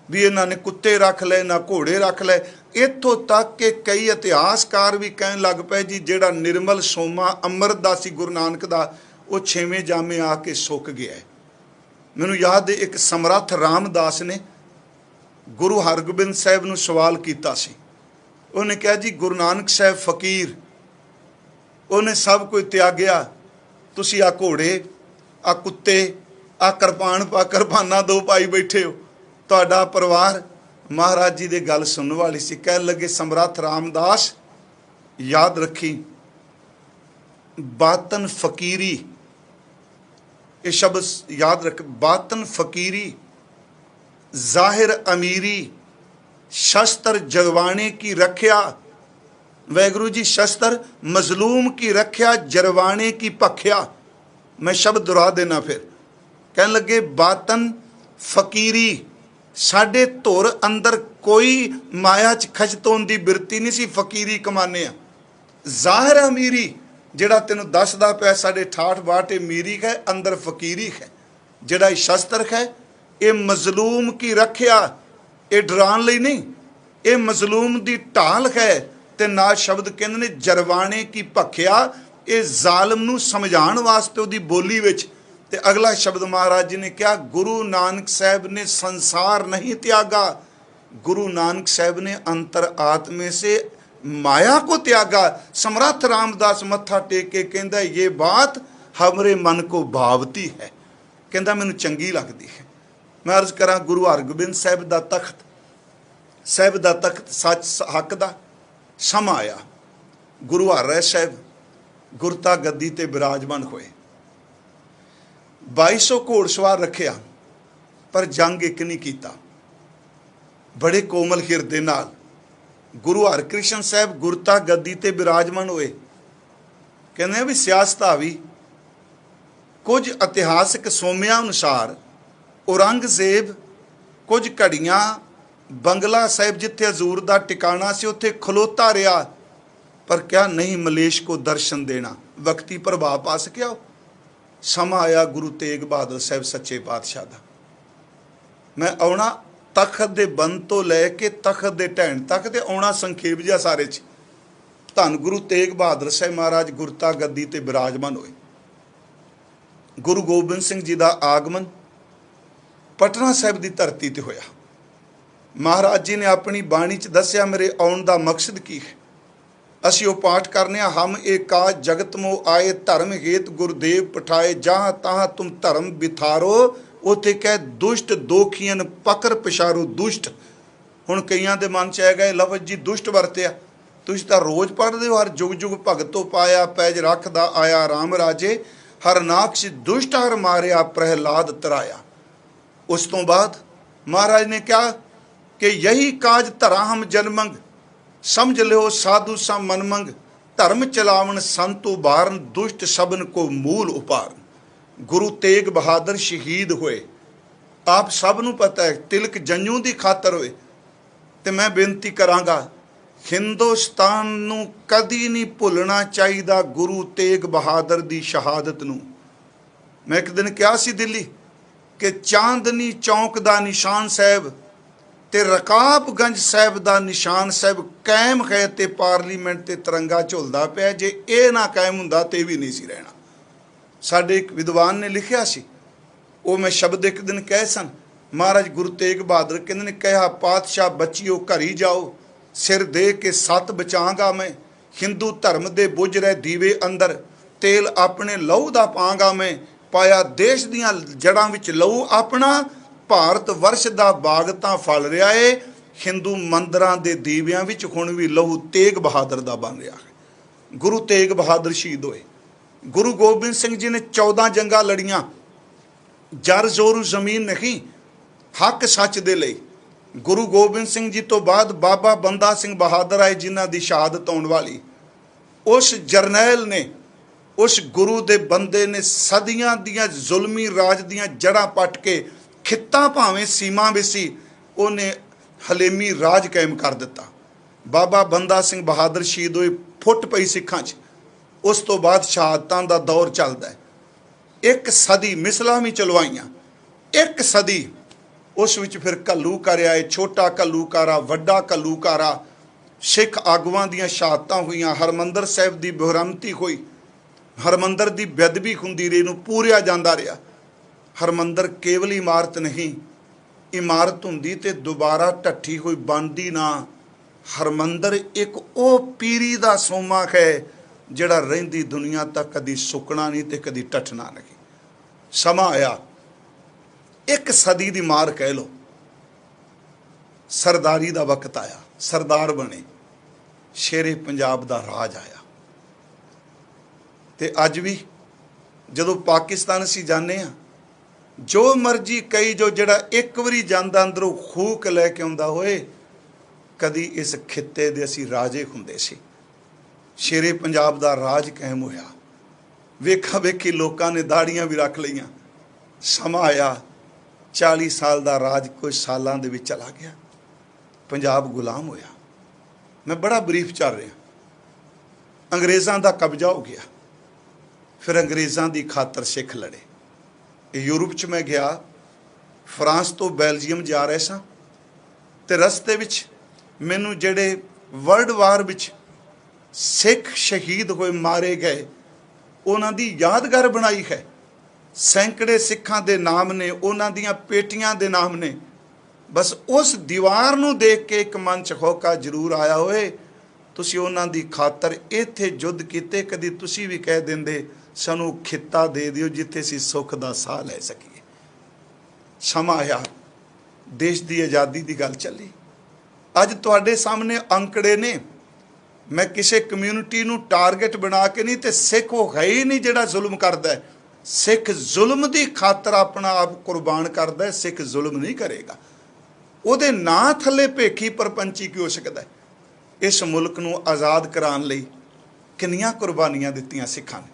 ਵੀ ਇਹਨਾਂ ਨੇ ਕੁੱਤੇ ਰੱਖ ਲਏ ਨਾ ਘੋੜੇ ਰੱਖ ਲਏ, ਇੱਥੋਂ ਤੱਕ ਕਿ ਕਈ ਇਤਿਹਾਸਕਾਰ ਵੀ ਕਹਿਣ ਲੱਗ ਪਏ ਜੀ ਜਿਹੜਾ ਨਿਰਮਲ ਸੋਮਾ ਅੰਮ੍ਰਿਤ ਦਾ ਸੀ ਗੁਰੂ ਨਾਨਕ ਦਾ, ਉਹ 6ਵੇਂ ਜਾਮੇ ਆ ਕੇ ਸੁੱਕ ਗਿਆ। ਮੈਨੂੰ ਯਾਦ ਹੈ ਇੱਕ ਸਮਰੱਥ ਰਾਮਦਾਸ ਨੇ ਗੁਰੂ ਹਰਗੋਬਿੰਦ ਸਾਹਿਬ ਨੂੰ ਸਵਾਲ ਕੀਤਾ ਸੀ। ਉਹਨੇ ਕਿਹਾ ਜੀ ਗੁਰੂ ਨਾਨਕ ਸਾਹਿਬ ਫਕੀਰ, ਉਹਨੇ ਸਭ ਕੁਝ ਤਿਆਗਿਆ, ਤੁਸੀਂ ਆ ਘੋੜੇ, ਆ ਕੁੱਤੇ, ਆ ਕਿਰਪਾਨਾਂ 2 ਪਾਈ ਬੈਠੇ ਹੋ, ਤੁਹਾਡਾ ਪਰਿਵਾਰ। ਮਹਾਰਾਜ ਜੀ ਦੇ ਗੱਲ ਸੁਣਨ ਵਾਲੀ ਸੀ। ਕਹਿਣ ਲੱਗੇ ਸਮਰੱਥ ਰਾਮਦਾਸ, ਯਾਦ ਰੱਖੀ ਬਾਤਨ ਫਕੀਰੀ, ਇਹ ਸ਼ਬਦ ਯਾਦ ਰੱਖ, ਬਾਤਨ ਫਕੀਰੀ ਜ਼ਾਹਿਰ ਅਮੀਰੀ, शस्त्र जरवाने की रख्या। वाहिगुरु जी, शस्त्र मजलूम की रख्या, जरवाने की भख्या। मैं शब्द दोहरा देना फिर। कहने लगे बातन फकीरी, साडे धुर अंदर कोई माया च खचतों की बिरती नहीं सी, फकीरी कमाने आ। ज़ाहिर अमीरी, जिहड़ा तेनू दसदा पिया साडे ठाठ बाट अमीरी है, अंदर फकीरी है। जिहड़ा शस्त्र है ये मजलूम की रख्या, ये डराने लई नहीं, ये मजलूम की ढाल है। ते नाल शब्द कहंदे ने जरवाने की भख्या, ये जालम नू समझाण वास्ते उहदी बोली विच। ते अगला शब्द महाराज जी ने कहा, गुरु नानक साहब ने संसार नहीं त्यागा, गुरु नानक साहब ने अंतर आत्मे से माया को त्यागा। समर्थ रामदास मत्था टेक के कहंदा ये बात हमरे मन को भावती है, कहंदा मैनूं चंगी लगदी है। मैं अर्ज करा, गुरु हरगोबिंद साहब दा तख्त, साहब दा तख्त सच हक दा समा आया। गुरु हर साहब गुरता गद्दी ते विराजमान होए। 2200 घोड़सवार रखिया, पर जंग एक नहीं कीता। बड़े कोमल हिरदे नाल गुरु हरकृष्ण साहब गुरता गद्दी ते विराजमान होए। कहने भी सियासत आवी। कुछ इतिहासक सोमिया अनुसार औरंगजेब कुछ घड़ियां बंगला साहिब जिथे हजूर का टिकाणा से उत्थे खलोता रहा, पर क्या नहीं मलेश को दर्शन देना, वक्ती प्रभाव पा सकिया। समा आया गुरु तेग बहादुर साहब सच्चे पातशाह दा। मैं आउणा तखत दे बंद तो लैके तखत दे ढैण तक ते आउणा संखेप जिहा सारे च। धन गुरु तेग बहादुर साहब महाराज गुरता गद्दी ते विराजमान होए। गुरु गोबिंद सिंह जी का आगमन पटना साहिब की धरती ते होया। महाराज जी ने अपनी बाणी च दस्या मेरे आउण दा मकसद की है। असी वो पाठ करने, हम एका जगत मोह आए, धर्म हेत गुरुदेव पठाए, जहाँ तहाँ तुम धर्म बिथारो, उत्थे कह दुष्ट दोखियन पकर पछारो दुष्ट। हुण कईयां दे मन च आ गए लफज जी दुष्ट वरतिया, तुसीं तां रोज़ पढ़दे हो, हर जुग जुग भगतो पाया, पैज रखदा आया राम राजे, हर नाक्ष दुष्ट हर मारिया, प्रहलाद तराया। उस तो बाद महाराज ने कहा कि यही काज धरा हम जनमंग, समझ लो साधु सा मनमंग, धर्म चलावन संत उबारन, दुष्ट सबन को मूल उपारन। गुरु तेग बहादुर शहीद होए, आप सब नूं पता है, तिलक जंजू की खातर होए। ते मैं बेनती करांगा, हिंदुस्तान नूं कदी नहीं भुलना चाहिए गुरु तेग बहादुर की शहादत नूं। मैं एक दिन कहा सी दिल्ली कि चांदनी चौक का निशान साहब ਤੇ ਰਕਾਬਗੰਜ ਸਾਹਿਬ ਦਾ ਨਿਸ਼ਾਨ ਸਾਹਿਬ ਕਾਇਮ ਹੈ ਤੇ ਪਾਰਲੀਮੈਂਟ ਤੇ ਤਿਰੰਗਾ ਝੁਲਦਾ ਪਿਆ। ਜੇ ਇਹ ਨਾ ਕਾਇਮ ਹੁੰਦਾ ਤੇ ਵੀ ਨਹੀਂ ਸੀ ਰਹਿਣਾ। ਸਾਡੇ ਇੱਕ ਵਿਦਵਾਨ ਨੇ ਲਿਖਿਆ ਸੀ, ਉਹ ਮੈਂ ਸ਼ਬਦ ਇੱਕ ਦਿਨ ਕਹੇ ਸਨ। ਮਹਾਰਾਜ ਗੁਰੂ ਤੇਗ ਬਹਾਦਰ ਕਹਿੰਦੇ ਨੇ, ਕਿਹਾ ਪਾਤਸ਼ਾਹ ਬੱਚਿਓ ਘਰੀ ਜਾਓ, ਸਿਰ ਦੇ ਕੇ ਸੱਤ ਬਚਾਂਗਾ ਮੈਂ, ਹਿੰਦੂ ਧਰਮ ਦੇ ਬੁਝ ਰਹੇ ਦੀਵੇ ਅੰਦਰ, ਤੇਲ ਆਪਣੇ ਲਹੂ ਦਾ ਪਾਂਗਾ ਮੈਂ, ਪਾਇਆ ਦੇਸ਼ ਦੀਆਂ ਜੜ੍ਹਾਂ ਵਿੱਚ ਲਹੂ ਆਪਣਾ, ਭਾਰਤ ਵਰਸ਼ ਦਾ ਬਾਗ ਤਾਂ ਫਲ ਰਿਹਾ ਏ, ਹਿੰਦੂ ਮੰਦਰਾਂ ਦੇ ਦੀਵਿਆਂ ਵਿੱਚ ਹੁਣ ਵੀ ਲਹੂ ਤੇਗ ਬਹਾਦਰ ਦਾ ਬਣ ਰਿਹਾ ਹੈ। ਗੁਰੂ ਤੇਗ ਬਹਾਦਰ ਸ਼ਹੀਦ ਹੋਏ। ਗੁਰੂ ਗੋਬਿੰਦ ਸਿੰਘ ਜੀ ਨੇ 14 ਜੰਗਾਂ ਲੜੀਆਂ। ਜਰ ਜ਼ੋਰੂ ਜ਼ਮੀਨ ਨਹੀਂ, ਹੱਕ ਸੱਚ ਦੇ ਲਈ। ਗੁਰੂ ਗੋਬਿੰਦ ਸਿੰਘ ਜੀ ਤੋਂ ਬਾਅਦ ਬਾਬਾ ਬੰਦਾ ਸਿੰਘ ਬਹਾਦਰ ਆਏ, ਜਿਨ੍ਹਾਂ ਦੀ ਸ਼ਹਾਦਤ ਹੋਣ ਵਾਲੀ। ਉਸ ਜਰਨੈਲ ਨੇ, ਉਸ ਗੁਰੂ ਦੇ ਬੰਦੇ ਨੇ ਸਦੀਆਂ ਦੀਆਂ ਜ਼ੁਲਮੀ ਰਾਜ ਦੀਆਂ ਜੜ੍ਹਾਂ ਪੱਟ ਕੇ, ਖਿੱਤਾ ਭਾਵੇਂ ਸੀਮਾ ਵਿੱਚ ਸੀ, ਉਹਨੇ ਹਲੇਮੀ ਰਾਜ ਕਾਇਮ ਕਰ ਦਿੱਤਾ। ਬਾਬਾ ਬੰਦਾ ਸਿੰਘ ਬਹਾਦਰ ਸ਼ਹੀਦ ਹੋਏ, ਫੁੱਟ ਪਈ ਸਿੱਖਾਂ 'ਚ। ਉਸ ਤੋਂ ਬਾਅਦ ਸ਼ਹਾਦਤਾਂ ਦਾ ਦੌਰ ਚੱਲਦਾ ਹੈ। ਇੱਕ ਸਦੀ ਮਿਸਲਾਂ ਵੀ ਚਲਵਾਈਆਂ, ਇੱਕ ਸਦੀ। ਉਸ ਵਿੱਚ ਫਿਰ ਘੱਲੂਘਾਰਾ ਆਏ, ਛੋਟਾ ਘੱਲੂਘਾਰਾ, ਵੱਡਾ ਘੱਲੂਘਾਰਾ। ਸਿੱਖ ਆਗੂਆਂ ਦੀਆਂ ਸ਼ਹਾਦਤਾਂ ਹੋਈਆਂ। ਹਰਮੰਦਰ ਸਾਹਿਬ ਦੀ ਬੇਰਹਿਮਤੀ ਹੋਈ, ਹਰਮੰਦਰ ਦੀ ਬੇਅਦਬੀ ਹੁੰਦੀ ਰਹੀ, ਨੂੰ ਪੂਰਿਆ ਜਾਂਦਾ ਰਿਹਾ। ਹਰਮੰਦਰ ਕੇਵਲ ਇਮਾਰਤ ਨਹੀਂ, ਇਮਾਰਤ ਹੁੰਦੀ ਤੇ ਦੁਬਾਰਾ ਢੱਠੀ ਹੋਈ ਬਣਦੀ ਨਾ। ਹਰਮੰਦਰ ਇੱਕ ਉਹ ਪੀਰੀ ਦਾ ਸੋਮਾ ਹੈ ਜਿਹੜਾ ਰਹਿੰਦੀ ਦੁਨੀਆ ਤੱਕ ਕਦੀ ਸੁੱਕਣਾ ਨਹੀਂ ਤੇ ਕਦੀ ਟੱਟਣਾ ਨਹੀਂ। ਸਮਾਂ ਆਇਆ, ਇੱਕ ਸਦੀ ਦੀ ਮਾਰ ਕਹਿ ਲਓ, ਸਰਦਾਰੀ ਦਾ ਵਕਤ ਆਇਆ, ਸਰਦਾਰ ਬਣੇ, ਸ਼ੇਰੇ ਪੰਜਾਬ ਦਾ ਰਾਜ ਆਇਆ। ਤੇ ਅੱਜ ਵੀ ਜਦੋਂ ਪਾਕਿਸਤਾਨ ਅਸੀਂ ਜਾਂਦੇ ਹਾਂ, ਜੋ ਮਰਜ਼ੀ ਕਹੀ ਜੋ, ਜਿਹੜਾ ਇੱਕ ਵਾਰੀ ਜਾਂਦਾ ਅੰਦਰੋਂ ਖੂਕ ਲੈ ਕੇ ਆਉਂਦਾ ਹੋਏ, ਕਦੀ ਇਸ ਖਿੱਤੇ ਦੇ ਅਸੀਂ ਰਾਜੇ ਹੁੰਦੇ ਸੀ। ਸ਼ੇਰੇ ਪੰਜਾਬ ਦਾ ਰਾਜ ਕਾਇਮ ਹੋਇਆ। ਵੇਖਾ ਵੇਖੀ ਲੋਕਾਂ ਨੇ ਦਾੜੀਆਂ ਵੀ ਰੱਖ ਲਈਆਂ। ਸਮਾਂ ਆਇਆ, 40 ਸਾਲ ਦਾ ਰਾਜ ਕੁਝ ਸਾਲਾਂ ਦੇ ਵਿੱਚ ਚਲਾ ਗਿਆ। ਪੰਜਾਬ ਗੁਲਾਮ ਹੋਇਆ। ਮੈਂ ਬੜਾ ਬਰੀਫ ਚੱਲ ਰਿਹਾ। ਅੰਗਰੇਜ਼ਾਂ ਦਾ ਕਬਜ਼ਾ ਹੋ ਗਿਆ। ਫਿਰ ਅੰਗਰੇਜ਼ਾਂ ਦੀ ਖਾਤਰ ਸਿੱਖ ਲੜੇ। ਯੂਰਪ 'ਚ ਮੈਂ ਗਿਆ, ਫਰਾਂਸ ਤੋਂ ਬੈਲਜੀਅਮ ਜਾ ਰਹੇ ਸਾਂ, ਤੇ ਰਸਤੇ ਵਿੱਚ ਮੈਨੂੰ ਜਿਹੜੇ ਵਰਲਡ ਵਾਰ ਵਿੱਚ ਸਿੱਖ ਸ਼ਹੀਦ ਹੋਏ, ਮਾਰੇ ਗਏ, ਉਹਨਾਂ ਦੀ ਯਾਦਗਾਰ ਬਣਾਈ ਹੈ। ਸੈਂਕੜੇ ਸਿੱਖਾਂ ਦੇ ਨਾਮ ਨੇ, ਉਹਨਾਂ ਦੀਆਂ ਪੇਟੀਆਂ ਦੇ ਨਾਮ ਨੇ। ਬਸ ਉਸ ਦੀਵਾਰ ਨੂੰ ਦੇਖ ਕੇ ਇੱਕ ਮਨ 'ਚ ਹੋਕਾ ਜ਼ਰੂਰ ਆਇਆ ਹੋਏ, ਤੁਸੀਂ ਉਹਨਾਂ ਦੀ ਖਾਤਰ ਇੱਥੇ ਯੁੱਧ ਕੀਤੇ, ਕਦੀ ਤੁਸੀਂ ਵੀ ਕਹਿ ਦਿੰਦੇ ਸਾਨੂੰ ਖਿੱਤਾ ਦੇ ਦਿਓ ਜਿੱਥੇ ਅਸੀਂ ਸੁੱਖ ਦਾ ਸਾਹ ਲੈ ਸਕੀਏ। ਸਮਾਂ ਆਇਆ, ਦੇਸ਼ ਦੀ ਆਜ਼ਾਦੀ ਦੀ ਗੱਲ ਚੱਲੀ। ਅੱਜ ਤੁਹਾਡੇ ਸਾਹਮਣੇ ਅੰਕੜੇ ਨੇ। ਮੈਂ ਕਿਸੇ ਕਮਿਊਨਿਟੀ ਨੂੰ ਟਾਰਗੇਟ ਬਣਾ ਕੇ ਨਹੀਂ, ਤੇ ਸਿੱਖ ਉਹ ਹੈ ਹੀ ਨਹੀਂ ਜਿਹੜਾ ਜ਼ੁਲਮ ਕਰਦਾ ਹੈ। ਸਿੱਖ ਜ਼ੁਲਮ ਦੀ ਖਾਤਰ ਆਪਣਾ ਆਪ ਕੁਰਬਾਨ ਕਰਦਾ ਹੈ। ਸਿੱਖ ਜ਼ੁਲਮ ਨਹੀਂ ਕਰੇਗਾ। ਉਹਦੇ ਨਾਂ ਥੱਲੇ ਭੇਖੀ ਪਰਪੰਚੀ ਕੀ ਹੋ ਸਕਦਾ ਹੈ। ਇਸ ਮੁਲਕ ਨੂੰ ਆਜ਼ਾਦ ਕਰਾਉਣ ਲਈ ਕਿੰਨੀਆਂ ਕੁਰਬਾਨੀਆਂ ਦਿੱਤੀਆਂ ਸਿੱਖਾਂ ਨੇ।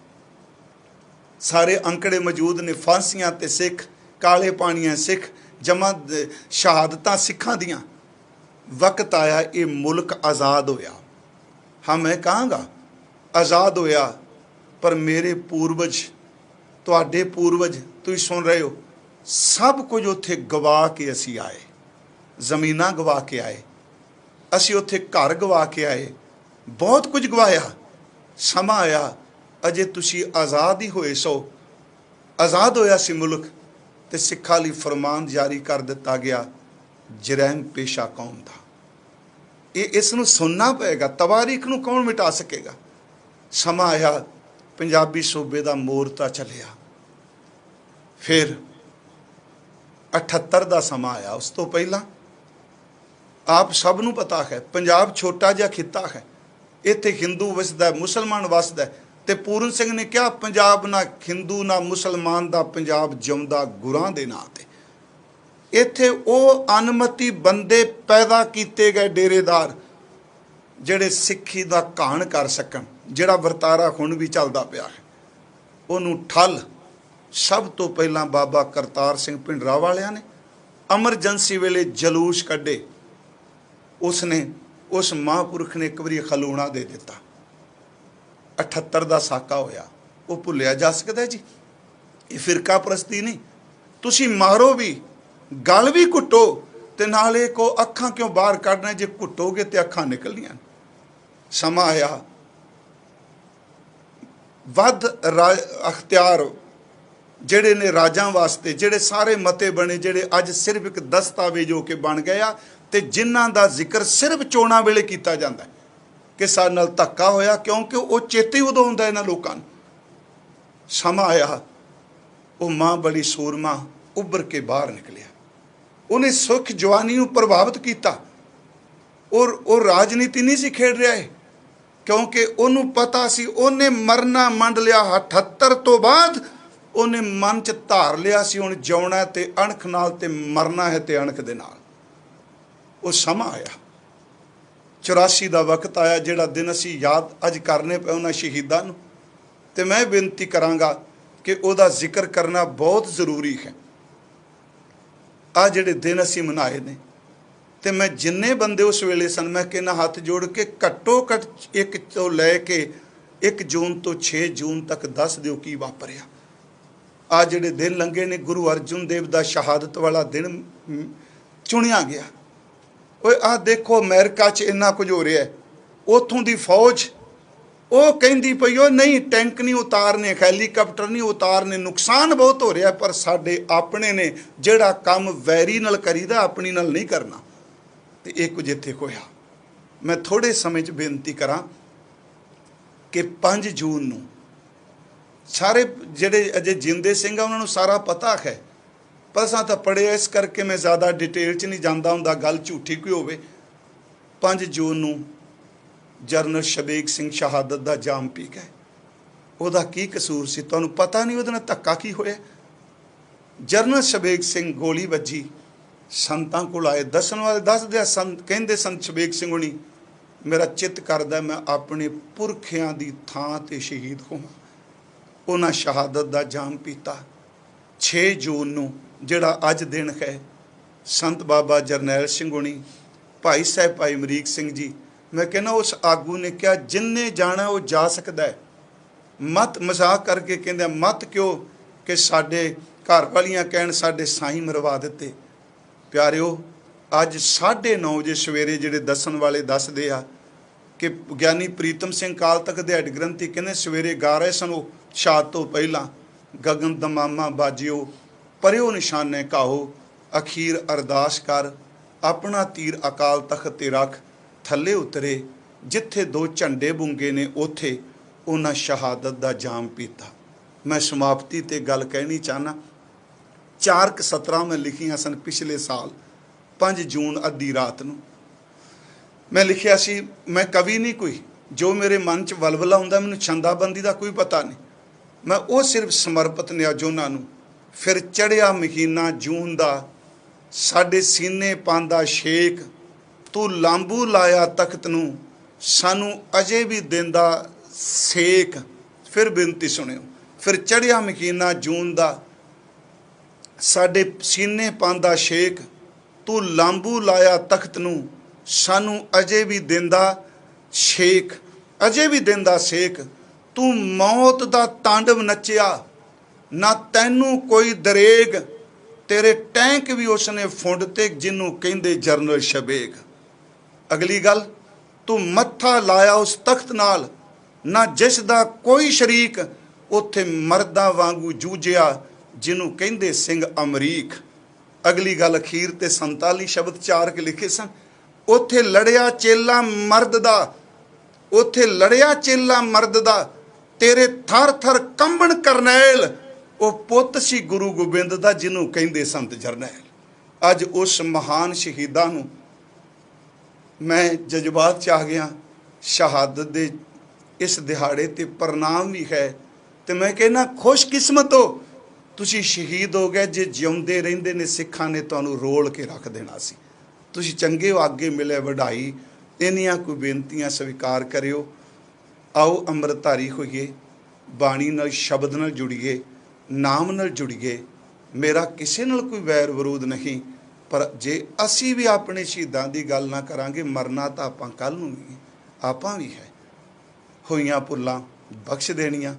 ਸਾਰੇ ਅੰਕੜੇ ਮੌਜੂਦ ਨੇ। ਫਾਂਸੀਆਂ ਤੇ ਸਿੱਖ, ਕਾਲੇ ਪਾਣੀਆਂ ਸਿੱਖ, ਜਮਾਂ ਸ਼ਹਾਦਤਾਂ ਸਿੱਖਾਂ ਦੀਆਂ। ਵਕਤ ਆਇਆ, ਇਹ ਮੁਲਕ ਆਜ਼ਾਦ ਹੋਇਆ। ਹਾਂ, ਮੈਂ ਕਹਾਂਗਾ ਆਜ਼ਾਦ ਹੋਇਆ, ਪਰ ਮੇਰੇ ਪੂਰਵਜ, ਤੁਹਾਡੇ ਪੂਰਵਜ, ਤੁਸੀਂ ਸੁਣ ਰਹੇ ਹੋ, ਸਭ ਕੁਝ ਉੱਥੇ ਗਵਾ ਕੇ ਅਸੀਂ ਆਏ। ਜ਼ਮੀਨਾਂ ਗਵਾ ਕੇ ਆਏ, ਅਸੀਂ ਉੱਥੇ ਘਰ ਗਵਾ ਕੇ ਆਏ, ਬਹੁਤ ਕੁਝ ਗਵਾਇਆ। ਸਮਾਂ ਆਇਆ, ਅਜੇ ਤੁਸੀਂ ਆਜ਼ਾਦ ਹੀ ਹੋਏ ਸੋ। ਆਜ਼ਾਦ ਹੋਇਆ ਸੀ ਮੁਲਕ, ਤੇ ਸਿੱਖਾਂ ਲਈ ਫਰਮਾਨ ਜਾਰੀ ਕਰ ਦਿੱਤਾ ਗਿਆ, ਜਰੈਮ ਪੇਸ਼ਾ ਕੌਮ ਦਾ। ਇਸ ਨੂੰ ਸੁਣਨਾ ਪਏਗਾ। ਤਵਾਰੀਖ ਨੂੰ ਕੌਣ ਮਿਟਾ ਸਕੇਗਾ। ਸਮਾਂ ਆਇਆ, ਪੰਜਾਬੀ ਸੂਬੇ ਦਾ ਮੋਰਚਾ ਚੱਲਿਆ। ਫਿਰ 78 ਦਾ ਸਮਾਂ ਆਇਆ। ਉਸ ਤੋਂ ਪਹਿਲਾਂ ਆਪ ਸਭ ਨੂੰ ਪਤਾ ਹੈ, ਪੰਜਾਬ ਛੋਟਾ ਜਿਹਾ ਖਿੱਤਾ ਹੈ। ਇੱਥੇ ਹਿੰਦੂ ਵਸਦਾ, ਮੁਸਲਮਾਨ ਵਸਦਾ। ਤੇ ਪੂਰਨ ਸਿੰਘ ਨੇ ਕਿਹਾ, ਪੰਜਾਬ ਨਾ ਹਿੰਦੂ ਨਾ ਮੁਸਲਮਾਨ ਦਾ ਪੰਜਾਬ ਜਿਉਂਦਾ ਗੁਰਾਂ ਦੇ ਨਾਂ ਤੇ। ਇੱਥੇ ਉਹ ਅਨਮਤੀ ਬੰਦੇ ਪੈਦਾ ਕੀਤੇ ਗਏ, ਡੇਰੇਦਾਰ, ਜਿਹੜੇ ਸਿੱਖੀ ਦਾ ਘਾਣ ਕਰ ਸਕਣ। ਜਿਹੜਾ ਵਰਤਾਰਾ ਹੁਣ ਵੀ ਚੱਲਦਾ ਪਿਆ ਹੈ, ਉਹਨੂੰ ਠੱਲ ਸਭ ਤੋਂ ਪਹਿਲਾਂ ਬਾਬਾ ਕਰਤਾਰ ਸਿੰਘ ਭਿੰਡਰਾਂ ਵਾਲਿਆਂ ਨੇ ਐਮਰਜੈਂਸੀ ਵੇਲੇ ਜਲੂਸ ਕੱਢੇ। ਉਸਨੇ, ਉਸ ਮਹਾਂਪੁਰਖ ਨੇ ਇੱਕ ਵਾਰੀ ਖਲੂਣਾ ਦੇ ਦਿੱਤਾ। 78 ਦਾ ਸਾਕਾ ਹੋਇਆ। ਉਹ ਭੁੱਲਿਆ ਜਾ ਸਕਦਾ ਜੀ? ਇਹ ਫਿਰਕਾ ਪ੍ਰਸਤੀ ਨਹੀਂ। ਤੁਸੀਂ ਮਾਰੋ ਵੀ, ਗਲ ਵੀ ਕੁੱਟੋ, ਤੇ ਨਾਲੇ ਕੋ ਅੱਖਾਂ ਕਿਉਂ ਬਾਹਰ ਕੱਢਣਾ, ਜੇ ਘੁੱਟੋਗੇ ਤੇ ਅੱਖਾਂ ਨਿਕਲਣੀਆਂ। ਸਮਾਂ ਆਇਆ ਵੱਧ ਅਖਤਿਆਰ ਜਿਹੜੇ ਨੇ ਰਾਜਾਂ ਵਾਸਤੇ, ਜਿਹੜੇ ਸਾਰੇ ਮਤੇ ਬਣੇ, ਜਿਹੜੇ ਅੱਜ ਸਿਰਫ ਇੱਕ ਦਸਤਾਵੇਜ਼ ਹੋ ਕੇ ਬਣ ਗਏ ਆ, ਤੇ ਜਿਨ੍ਹਾਂ ਦਾ ਜ਼ਿਕਰ ਸਿਰਫ ਚੋਣਾਂ ਵੇਲੇ ਕੀਤਾ ਜਾਂਦਾ ਕਿ ਸਾਡੇ ਨਾਲ ਧੱਕਾ ਹੋਇਆ, ਕਿਉਂਕਿ ਉਹ ਚੇਤੇ ਉਦੋਂ ਹੁੰਦਾ ਇਹਨਾਂ ਲੋਕਾਂ ਨੂੰ। ਸਮਾਂ ਆਇਆ ਉਹ ਮਾਂ ਬੜੀ ਸੂਰਮਾ ਉੱਭਰ ਕੇ ਬਾਹਰ ਨਿਕਲਿਆ। ਉਹਨੇ ਸੁਖ ਜਵਾਨੀ ਨੂੰ ਪ੍ਰਭਾਵਿਤ ਕੀਤਾ, ਔਰ ਉਹ ਰਾਜਨੀਤੀ ਨਹੀਂ ਸੀ ਖੇਡ ਰਿਹਾ ਹੈ, ਕਿਉਂਕਿ ਉਹਨੂੰ ਪਤਾ ਸੀ ਉਹਨੇ ਮਰਨਾ ਮੰਡ ਲਿਆ। 78 ਤੋਂ ਬਾਅਦ ਉਹਨੇ ਮਨ 'ਚ ਧਾਰ ਲਿਆ ਸੀ ਹੁਣ ਜਿਉਣਾ ਤੇ ਅਣਖ ਨਾਲ, ਤੇ ਮਰਨਾ ਹੈ ਤੇ ਅਣਖ ਦੇ ਨਾਲ। ਉਹ ਸਮਾਂ ਆਇਆ 84 ਦਾ ਵਕਤ ਆਇਆ, ਜਿਹੜਾ ਦਿਨ ਅਸੀਂ ਯਾਦ ਅੱਜ ਕਰਨੇ ਪਏ ਉਹਨਾਂ ਸ਼ਹੀਦਾਂ ਨੂੰ। ਤੇ ਮੈਂ ਬੇਨਤੀ ਕਰਾਂਗਾ ਕਿ ਉਹਦਾ ਜ਼ਿਕਰ ਕਰਨਾ ਬਹੁਤ ਜ਼ਰੂਰੀ ਹੈ। ਆ ਜਿਹੜੇ ਦਿਨ ਅਸੀਂ ਮਨਾਏ ਨੇ, ਤੇ ਮੈਂ ਜਿੰਨੇ ਬੰਦੇ ਉਸ ਵੇਲੇ ਸਨ, ਮੈਂ ਕਹਿੰਦਾ ਹੱਥ ਜੋੜ ਕੇ ਘੱਟੋ ਘੱਟ 1 ਤੋਂ ਲੈ ਕੇ 1 ਜੂਨ ਤੋਂ 6 ਜੂਨ ਤੱਕ ਦੱਸ ਦਿਓ ਕੀ ਵਾਪਰਿਆ। ਆ ਜਿਹੜੇ ਦਿਨ ਲੰਘੇ ਨੇ, ਗੁਰੂ ਅਰਜਨ ਦੇਵ ਦਾ ਸ਼ਹਾਦਤ ਵਾਲਾ ਦਿਨ ਚੁਣਿਆ ਗਿਆ। ਓਏ ਆਹ ਦੇਖੋ ਅਮਰੀਕਾ 'ਚ ਇੰਨਾ ਕੁਝ ਹੋ ਰਿਹਾ, ਉੱਥੋਂ ਦੀ ਫੌਜ ਉਹ ਕਹਿੰਦੀ ਪਈ ਉਹ ਨਹੀਂ ਟੈਂਕ ਨਹੀਂ ਉਤਾਰਨੇ, ਹੈਲੀਕਾਪਟਰ ਨਹੀਂ ਉਤਾਰਨੇ, ਨੁਕਸਾਨ ਬਹੁਤ ਹੋ ਰਿਹਾ। ਪਰ ਸਾਡੇ ਆਪਣੇ ਨੇ ਜਿਹੜਾ ਕੰਮ ਵੈਰੀ ਨਾਲ ਕਰੀਦਾ, ਆਪਣੀ ਨਾਲ ਨਹੀਂ ਕਰਨਾ। ਤੇ ਇਹ ਕੁਝ ਇੱਥੇ ਹੋਇਆ। ਮੈਂ ਥੋੜੇ ਸਮੇਂ 'ਚ ਬੇਨਤੀ ਕਰਾਂ ਕਿ 5 ਜੂਨ ਨੂੰ ਸਾਰੇ ਜਿਹੜੇ ਅਜੇ ਜਿੰਦੇ ਸਿੰਘ ਆ ਉਹਨਾਂ ਨੂੰ ਸਾਰਾ ਪਤਾ ਹੈ, ਪਰ ਅਸਾਂ ਤਾਂ ਪੜ੍ਹਿਆ, ਇਸ ਕਰਕੇ ਮੈਂ ਜ਼ਿਆਦਾ ਡਿਟੇਲ 'ਚ ਨਹੀਂ ਜਾਂਦਾ ਹੁੰਦਾ, ਗੱਲ ਝੂਠੀ ਕੋਈ ਹੋਵੇ। 5 ਜੂਨ ਨੂੰ ਜਰਨਲ ਸ਼ਬੀਕ ਸਿੰਘ ਸ਼ਹਾਦਤ ਦਾ ਜਾਮ ਪੀ ਗਏ। ਉਹਦਾ ਕੀ ਕਸੂਰ ਸੀ? ਤੁਹਾਨੂੰ ਪਤਾ ਨਹੀਂ ਉਹਦੇ ਨਾਲ ਧੱਕਾ ਕੀ ਹੋਇਆ? ਜਰਨਲ ਸ਼ਬੀਕ ਸਿੰਘ ਗੋਲੀ ਵੱਜੀ, ਸੰਤਾਂ ਕੋਲ ਆਏ, ਦੱਸਣ ਵਾਲੇ ਦੱਸਦੇ ਆ, ਸੰਤ ਕਹਿੰਦੇ ਸੰਤ ਸ਼ਬੀਕ ਸਿੰਘ ਹੁਣੀ ਮੇਰਾ ਚਿੱਤ ਕਰਦਾ ਮੈਂ ਆਪਣੇ ਪੁਰਖਿਆਂ ਦੀ ਥਾਂ ਤੇ ਸ਼ਹੀਦ ਹੋਵਾਂ। ਉਹਨਾਂ ਸ਼ਹਾਦਤ ਦਾ ਜਾਮ ਪੀਤਾ। 6 ਜੂਨ ਨੂੰ ਜਿਹੜਾ ਅੱਜ ਦਿਨ ਹੈ, ਸੰਤ ਬਾਬਾ ਜਰਨੈਲ ਸਿੰਘ ਹੁਣੀ, ਭਾਈ ਸਾਹਿਬ ਭਾਈ ਅਮਰੀਕ ਸਿੰਘ ਜੀ, ਮੈਂ ਕਹਿੰਦਾ ਉਸ ਆਗੂ ਨੇ ਕਿਹਾ ਜਿੰਨੇ ਜਾਣਾ ਉਹ ਜਾ ਸਕਦਾ ਹੈ। ਮਤ ਮਜ਼ਾਕ ਕਰਕੇ ਕਹਿੰਦੇ ਮਤ ਕਿਉਂ ਕਿ ਸਾਡੇ ਘਰ ਵਾਲੀਆਂ ਕਹਿਣ ਸਾਡੇ ਸਾਈਂ ਮਰਵਾ ਦਿੱਤੇ। ਪਿਆਰਿਓ ਅੱਜ 9:30 ਵਜੇ ਸਵੇਰੇ ਜਿਹੜੇ ਦੱਸਣ ਵਾਲੇ ਦੱਸਦੇ ਆ ਕਿ ਗਿਆਨੀ ਪ੍ਰੀਤਮ ਸਿੰਘ ਕਾਲ ਤੱਕ ਦੇ ਹੈਡ ਗ੍ਰੰਥੀ ਕਹਿੰਦੇ ਸਵੇਰੇ ਗਾ ਰਹੇ ਸਨ ਉਹ ਸ਼ਹਾਦਤ ਤੋਂ ਪਹਿਲਾਂ, ਗਗਨ ਦਮਾਮਾ ਬਾਜਿਓ ਪਰਿਓ ਨਿਸ਼ਾਨੇ ਕਾਹੋ, ਅਖੀਰ ਅਰਦਾਸ ਕਰ ਆਪਣਾ ਤੀਰ ਅਕਾਲ ਤਖਤ ਤੇ ਰੱਖ, ਥੱਲੇ ਉਤਰੇ ਜਿੱਥੇ 2 ਝੰਡੇ ਬੁੰਗੇ ਨੇ ਉੱਥੇ ਉਹਨਾਂ ਸ਼ਹਾਦਤ ਦਾ ਜਾਮ ਪੀਤਾ। ਮੈਂ ਸਮਾਪਤੀ ਤੇ ਗੱਲ ਕਹਿਣੀ ਚਾਹਨਾ, 4 ਸਤਰਾਂ ਮੈਂ ਲਿਖੀਆਂ ਸਨ ਪਿਛਲੇ ਸਾਲ 5 ਜੂਨ ਅੱਧੀ ਰਾਤ ਨੂੰ। ਮੈਂ ਲਿਖਿਆ ਸੀ, ਮੈਂ ਕਵੀ ਨਹੀਂ ਕੋਈ, ਜੋ ਮੇਰੇ ਮਨ 'ਚ ਵਲਵਲਾ ਹੁੰਦਾ ਮੈਨੂੰ ਛੰਦਾਬੰਦੀ ਦਾ ਕੋਈ ਪਤਾ ਨਹੀਂ, ਮੈਂ ਉਹ ਸਿਰਫ ਸਮਰਪਿਤ ਨੇ ਅੱਜ ਉਹਨਾਂ ਨੂੰ। ਫਿਰ ਚੜ੍ਹਿਆ ਮਹੀਨਾ ਜੂਨ ਦਾ, ਸਾਡੇ ਸੀਨੇ ਪਾਂਦਾ ਛੇਕ, ਤੂੰ ਲਾਂਬੂ ਲਾਇਆ ਤਖਤ ਨੂੰ, ਸਾਨੂੰ ਅਜੇ ਵੀ ਦਿੰਦਾ ਸੇਕ। ਫਿਰ ਬੇਨਤੀ ਸੁਣਿਓ, ਫਿਰ ਚੜ੍ਹਿਆ ਮਹੀਨਾ ਜੂਨ ਦਾ, ਸਾਡੇ ਸੀਨੇ ਪਾਂਦਾ ਛੇਕ, ਤੂੰ ਲਾਂਬੂ ਲਾਇਆ ਤਖਤ ਨੂੰ, ਸਾਨੂੰ ਅਜੇ ਵੀ ਦਿੰਦਾ ਛੇਕ, ਅਜੇ ਵੀ ਦਿੰਦਾ ਸੇਕ। ਤੂੰ ਮੌਤ ਦਾ ਤਾਂਡਵ ਨੱਚਿਆ, ਨਾ ਤੈਨੂੰ ਕੋਈ ਦਰੇਗ, ਤੇਰੇ ਟੈਂਕ ਵੀ ਉਸਨੇ ਫੁੰਡ ਤੇ ਜਿਹਨੂੰ ਕਹਿੰਦੇ ਜਰਨਲ ਸ਼ਬੀਕ। ਅਗਲੀ ਗੱਲ, ਤੂੰ ਮੱਥਾ ਲਾਇਆ ਉਸ ਤਖਤ ਨਾਲ, ਨਾ ਜਿਸ ਦਾ ਕੋਈ ਸ਼ਰੀਕ, ਉੱਥੇ ਮਰਦਾਂ ਵਾਂਗੂ ਜੂਝਿਆ ਜਿਹਨੂੰ ਕਹਿੰਦੇ ਸਿੰਘ ਅਮਰੀਕ। ਅਗਲੀ ਗੱਲ ਅਖੀਰ ਤੇ 47 ਸ਼ਬਦ 4 ਕੇ ਲਿਖੇ ਸਨ, ਉੱਥੇ ਲੜਿਆ ਚੇਲਾ ਮਰਦ ਦਾ, ਉੱਥੇ ਲੜਿਆ ਚੇਲਾ ਮਰਦ ਦਾ, ਤੇਰੇ ਥਰ ਥਰ ਕੰਬਣ ਕਰਨੈਲ, ਉਹ ਪੁੱਤ ਸੀ ਗੁਰੂ ਗੋਬਿੰਦ ਦਾ ਜਿਹਨੂੰ ਕਹਿੰਦੇ ਸੰਤ ਜਰਨੈਲ। ਅੱਜ ਉਸ ਮਹਾਨ ਸ਼ਹੀਦਾਂ ਨੂੰ ਮੈਂ ਜਜ਼ਬਾਤ 'ਚ ਆ ਗਿਆ। ਸ਼ਹਾਦਤ ਦੇ ਇਸ ਦਿਹਾੜੇ ਤੇ ਪ੍ਰਣਾਮ ਵੀ ਹੈ, ਤੇ ਮੈਂ ਕਹਿੰਦਾ ਖੁਸ਼ਕਿਸਮਤ ਹੋ ਤੁਸੀਂ ਸ਼ਹੀਦ ਹੋ ਗਏ। ਜੇ ਜਿਉਂਦੇ ਰਹਿੰਦੇ ਨੇ ਸਿੱਖਾਂ ਨੇ ਤੁਹਾਨੂੰ ਰੋਲ ਕੇ ਰੱਖ ਦੇਣਾ ਸੀ। ਤੁਸੀਂ ਚੰਗੇ ਹੋ, ਅੱਗੇ ਮਿਲੇ ਵਡਾਈ। ਇੰਨੀਆਂ ਕੋਈ ਬੇਨਤੀਆਂ ਸਵੀਕਾਰ ਕਰਿਓ। ਆਓ ਅੰਮ੍ਰਿਤਧਾਰੀ ਹੋਈਏ, ਬਾਣੀ ਨਾਲ ਸ਼ਬਦ ਨਾਲ ਜੁੜੀਏ, ਨਾਮ ਨਾਲ ਜੁੜੀਏ। ਮੇਰਾ ਕਿਸੇ ਨਾਲ ਕੋਈ ਵੈਰ ਵਿਰੋਧ ਨਹੀਂ, ਪਰ ਜੇ ਅਸੀਂ ਵੀ ਆਪਣੇ ਸ਼ਹੀਦਾਂ ਦੀ ਗੱਲ ਨਾ ਕਰਾਂਗੇ, ਮਰਨਾ ਤਾਂ ਆਪਾਂ ਕੱਲ੍ਹ ਨੂੰ ਵੀ, ਆਪਾਂ ਵੀ ਹੈ। ਹੋਈਆਂ ਭੁੱਲਾਂ ਬਖਸ਼ ਦੇਣੀਆਂ।